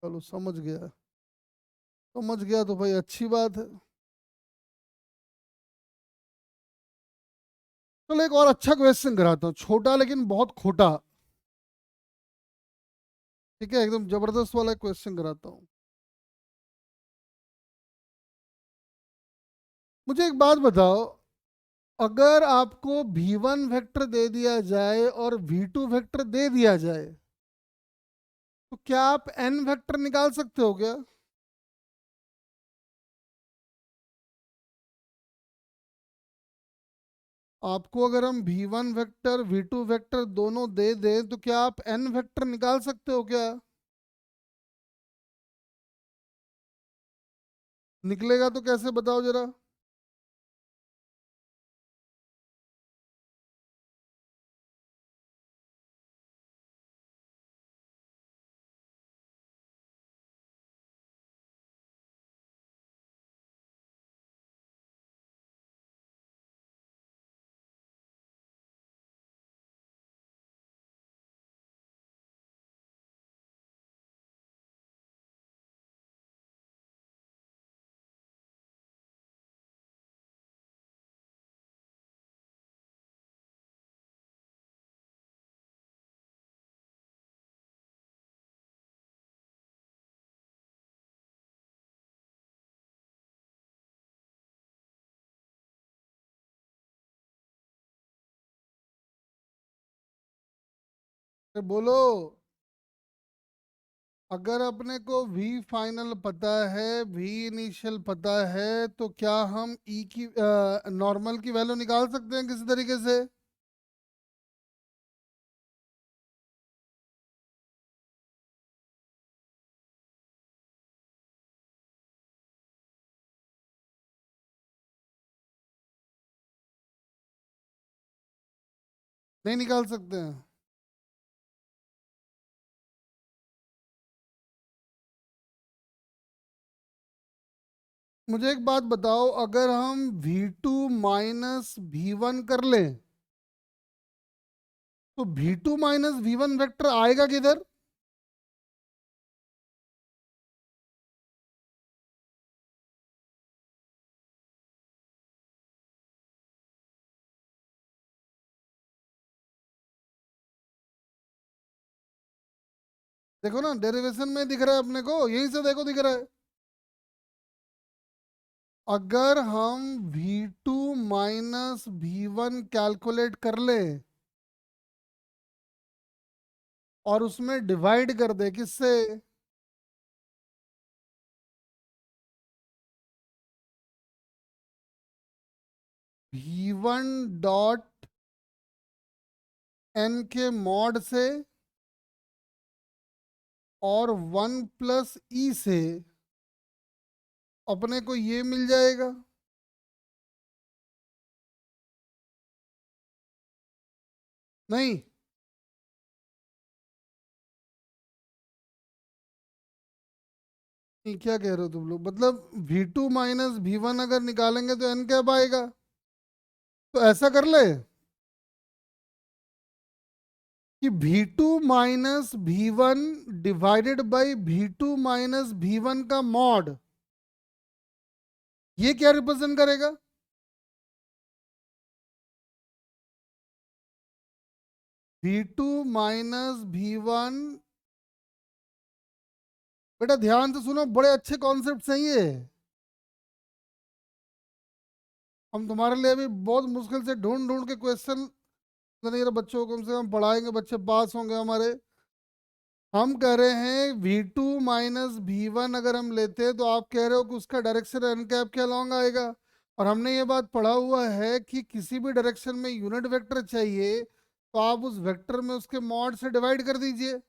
चलो समझ गया, समझ गया तो भाई अच्छी बात है। चलो एक और अच्छा क्वेश्चन कराता हूँ, छोटा लेकिन बहुत खोटा। ठीक है, एकदम जबरदस्त वाला क्वेश्चन कराता हूँ। मुझे एक बात बताओ, अगर आपको v1 वेक्टर दे दिया जाए और v2 वेक्टर दे दिया जाए, तो क्या आप n वेक्टर निकाल सकते हो क्या? आपको अगर हम v1 वेक्टर v2 वेक्टर दोनों दे दें तो क्या आप n वेक्टर निकाल सकते हो क्या? निकलेगा तो कैसे बताओ जरा। बोलो, अगर अपने को v फाइनल पता है, v इनिशियल पता है, तो क्या हम e की नॉर्मल की वैल्यू निकाल सकते हैं किसी तरीके से? नहीं निकाल सकते हैं? मुझे एक बात बताओ, अगर हम v2 माइनस v1 कर लें, तो v2 माइनस v1 वेक्टर आएगा किधर? देखो ना, डेरिवेशन में दिख रहा है अपने को, यहीं से देखो दिख रहा है। अगर हम v2 माइनस v1 कैलकुलेट कर लें और उसमें डिवाइड कर दे किससे? v1 डॉट n के मॉड से और 1 + e से, अपने को ये मिल जाएगा। नहीं, नहीं क्या कह रहे हो तुम लोग, मतलब v2 माइनस v1 अगर निकालेंगे तो n क्या पाएगा? तो ऐसा कर ले कि v2 minus v1 divided by v2 minus v1 का मॉड, ये क्या रिप्रेजेंट करेगा? V2 minus V1। बेटा ध्यान से सुनो, बड़े अच्छे कॉन्सेप्ट हैं ये। हम तुम्हारे लिए अभी बहुत मुश्किल से ढूंढ ढूंढ के क्वेश्चन, नहीं बच्चों को कम से कम पढ़ाएंगे, बच्चे पास होंगे हमारे। हम कह रहे हैं V2 माइनस V1 अगर हम लेते हैं तो आप कह रहे हो कि उसका डायरेक्शन एन कैप के अलॉन्ग आएगा। और हमने ये बात पढ़ा हुआ है कि किसी भी डायरेक्शन में यूनिट वेक्टर चाहिए तो आप उस वेक्टर में उसके मॉड से डिवाइड कर दीजिए।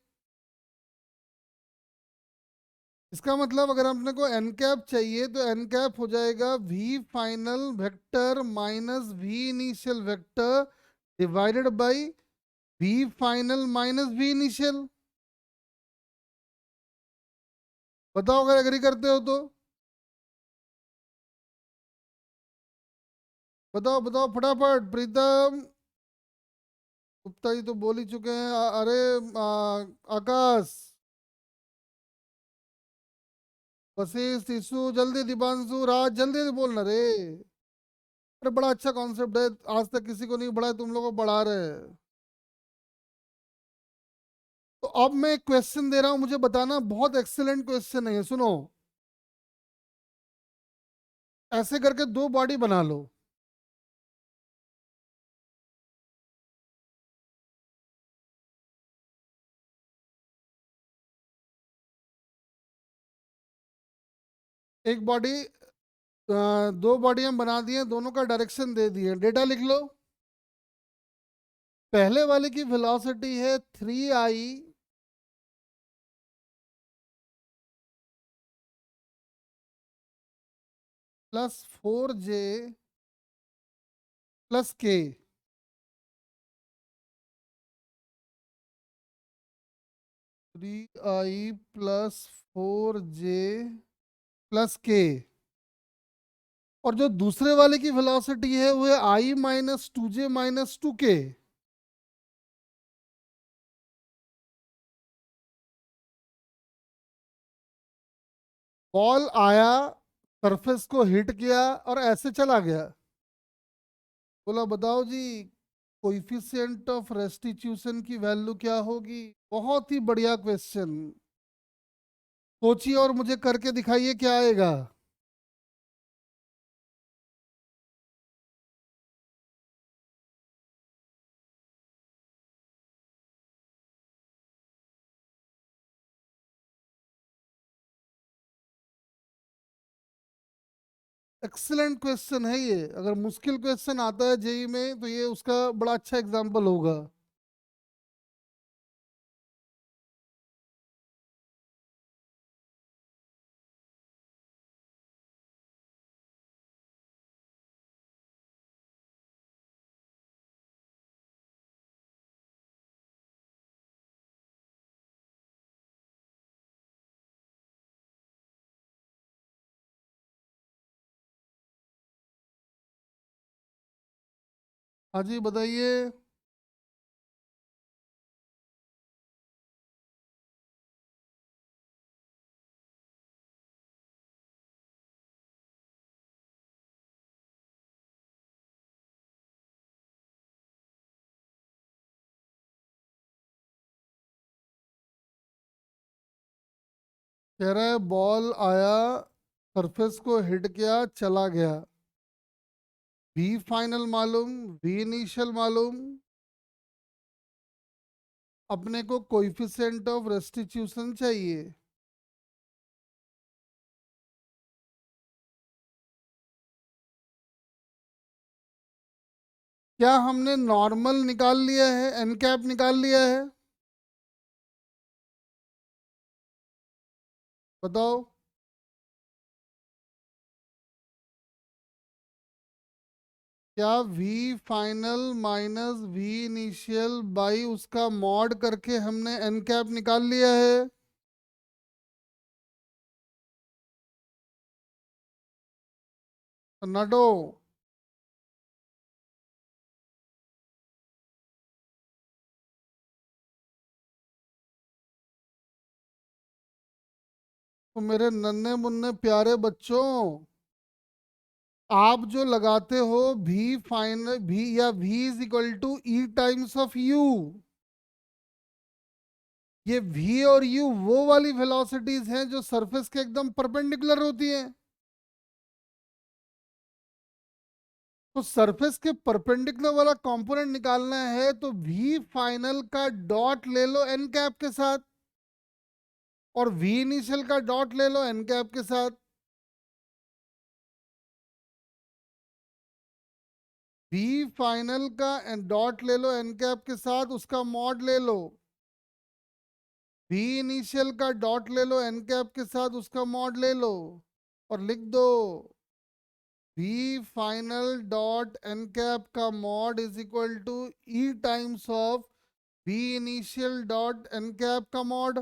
इसका मतलब अगर अपने को एन कैप चाहिए तो एन कैप हो जाएगा V final vector minus V initial vector divided by V final minus V initial. बताओ अगर एग्री करते हो तो। बताओ बताओ फटाफट। प्रीतम गुप्ता जी तो बोल ही चुके हैं। अरे आकाश, वशिष्ठ, ईशु, जल्दी, दीपांशु, राज, जल्दी बोलना रे। अरे बड़ा अच्छा कॉन्सेप्ट है, आज तक किसी को नहीं पढ़ा है, तुम लोगों को पढ़ा रहे हैं। तो अब मैं एक क्वेश्चन दे रहा हूं, मुझे बताना। बहुत एक्सीलेंट क्वेश्चन है ये, सुनो। ऐसे करके दो बॉडी बना लो। एक बॉडी, दो बॉडी हम बना दिए, दोनों का डायरेक्शन दे दिए। डेटा लिख लो। पहले वाले की वेलोसिटी है 3i plus 4j plus k। 3i plus 4j plus के। और जो दूसरे वाले की वेलोसिटी है वो है I minus 2j minus 2k। Ball आया, सरफेस को हिट किया और ऐसे चला गया। बोला बताओ जी, कोइफिशिएंट ऑफ रेस्टिट्यूशन की वैल्यू क्या होगी। बहुत ही बढ़िया क्वेश्चन। सोचिए और मुझे करके दिखाइए क्या आएगा। एक्सीलेंट क्वेश्चन है ये। अगर मुश्किल क्वेश्चन आता है जेई में तो ये उसका बड़ा अच्छा एग्जाम्पल होगा। हाँ जी बताइए। कह रहा है बॉल आया, सरफेस को हिट किया, चला गया। वी फाइनल मालूम, वी इनिशियल मालूम, अपने को कोएफिशिएंट ऑफ रेस्टिट्यूशन चाहिए। क्या हमने नॉर्मल निकाल लिया है, एन कैप निकाल लिया है? बताओ। क्या v final minus v initial by उसका मॉड करके हमने एन कैप निकाल लिया है? नडो। तो मेरे नन्हे मुन्ने प्यारे बच्चों, आप जो लगाते हो भी फाइनल भी या v is equal to e times of u, ये v और u वो वाली वेलोसिटीज हैं जो सरफेस के एकदम परपेंडिकुलर होती हैं। तो सरफेस के परपेंडिकुलर वाला कंपोनेंट निकालना है तो v फाइनल का डॉट ले लो n कैप के साथ, और v इनिशियल का डॉट ले लो n कैप के साथ। v फाइनल का डॉट ले लो n कैप के साथ, उसका मॉड ले लो। v इनिशियल का डॉट ले लो n कैप के साथ, उसका मॉड ले लो और लिख दो v final dot n cap का mod is equal to e times of v initial dot n cap का मॉड।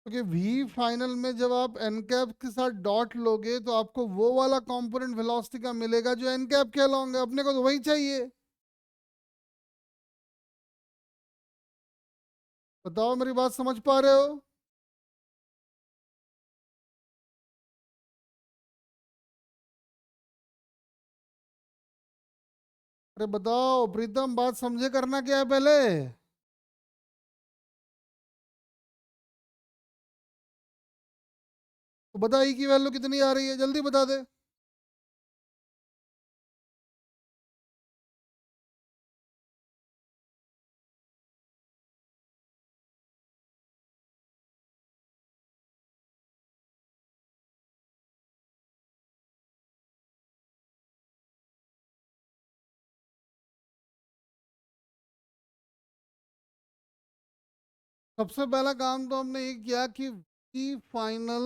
क्योंकि v फाइनल में जब आप n कैप के साथ डॉट लोगे तो आपको वो वाला कंपोनेंट वेलोसिटी का मिलेगा जो n कैप के अलोंग है, अपने को तो वही चाहिए। बताओ मेरी बात समझ पा रहे हो? अरे बताओ प्रीतम, बात समझे करना क्या है पहले। तो बता ई की वैल्यू कितनी आ रही है, जल्दी बता दे। सबसे पहला काम तो हमने ये किया कि v final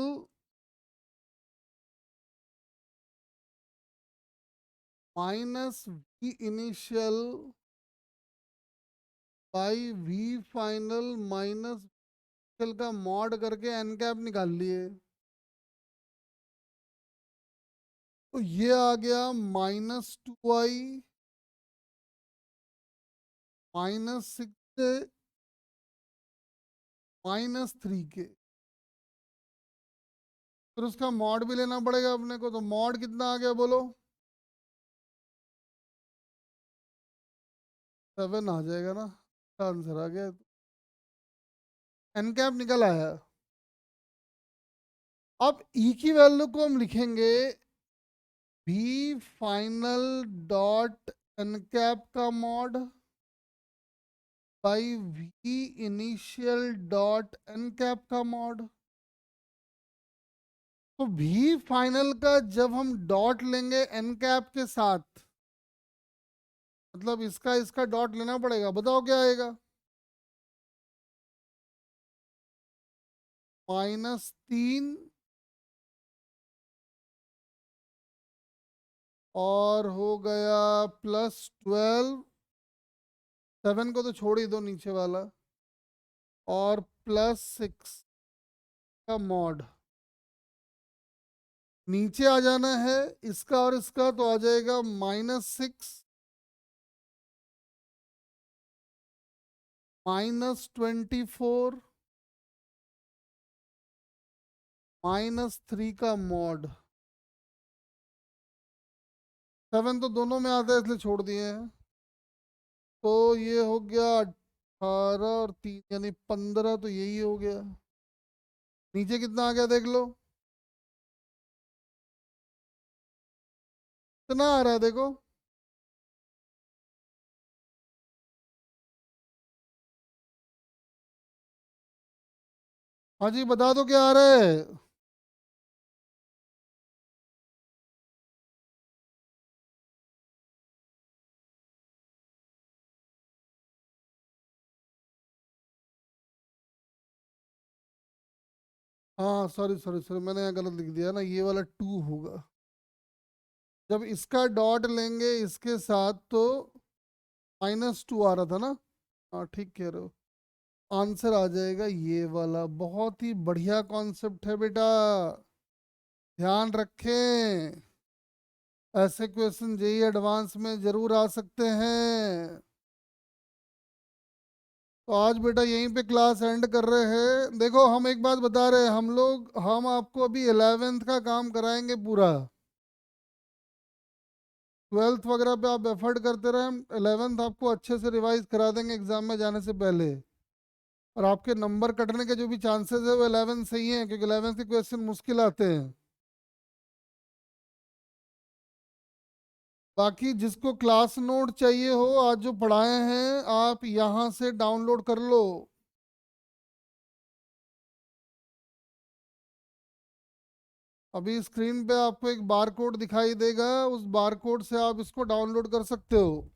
minus v initial by v final minus का मॉड करके n कैप निकाल लिए। तो ये आ गया -2i -6 -3k। फिर उसका मॉड भी लेना पड़ेगा अपने को, तो मॉड कितना आ गया बोलो? 7 आ जाएगा ना, आंसर आ गया। एन कैप निकल आया। अब ई की वैल्यू को हम लिखेंगे v final dot N cap का mod by v initial dot N cap का मॉड। तो v फाइनल का जब हम डॉट लेंगे एन कैप के साथ, मतलब इसका इसका डॉट लेना पड़ेगा, बताओ क्या आएगा? -3 और हो गया +12, 7 को तो छोड़ ही दो नीचे वाला, और +6 का मॉड। नीचे आ जाना है इसका और इसका, तो आ जाएगा -6 -24 -3 का मॉड। 7 तो दोनों में आता है इसलिए छोड़ दिए हैं। तो ये हो गया 18 और 3 यानी 15, तो यही हो गया। नीचे कितना आ गया देख लो, कितना आ रहा है देखो। हाँ जी बता दो क्या आ रहा है। हाँ सॉरी सॉरी सॉरी, मैंने यहाँ गलत लिख दिया ना, ये वाला 2 होगा। जब इसका डॉट लेंगे इसके साथ तो -2 आ रहा था ना। हाँ ठीक कह रहे हो, आंसर आ जाएगा ये वाला। बहुत ही बढ़िया कॉन्सेप्ट है बेटा, ध्यान रखें। ऐसे क्वेश्चन जेई एडवांस में जरूर आ सकते हैं। तो आज बेटा यहीं पे क्लास एंड कर रहे हैं। देखो हम एक बात बता रहे हैं, हम आपको अभी 11th का काम कराएंगे पूरा। ट्वेल्थ वगैरह पे आप एफर्ट करते रहें, 11th आपको अच्छे से रिवाइज करा देंगे एग्जाम में जाने से पहले। और आपके नंबर कटने के जो भी चांसेस है वो 11th से ही हैं, क्योंकि 11th के क्वेश्चन मुश्किल आते हैं। बाकी जिसको क्लास नोट चाहिए हो, आज जो पढ़ाए हैं आप यहाँ से डाउनलोड कर लो। अभी स्क्रीन पे आपको एक बार कोड दिखाई देगा, उस बार कोड से आप इसको डाउनलोड कर सकते हो।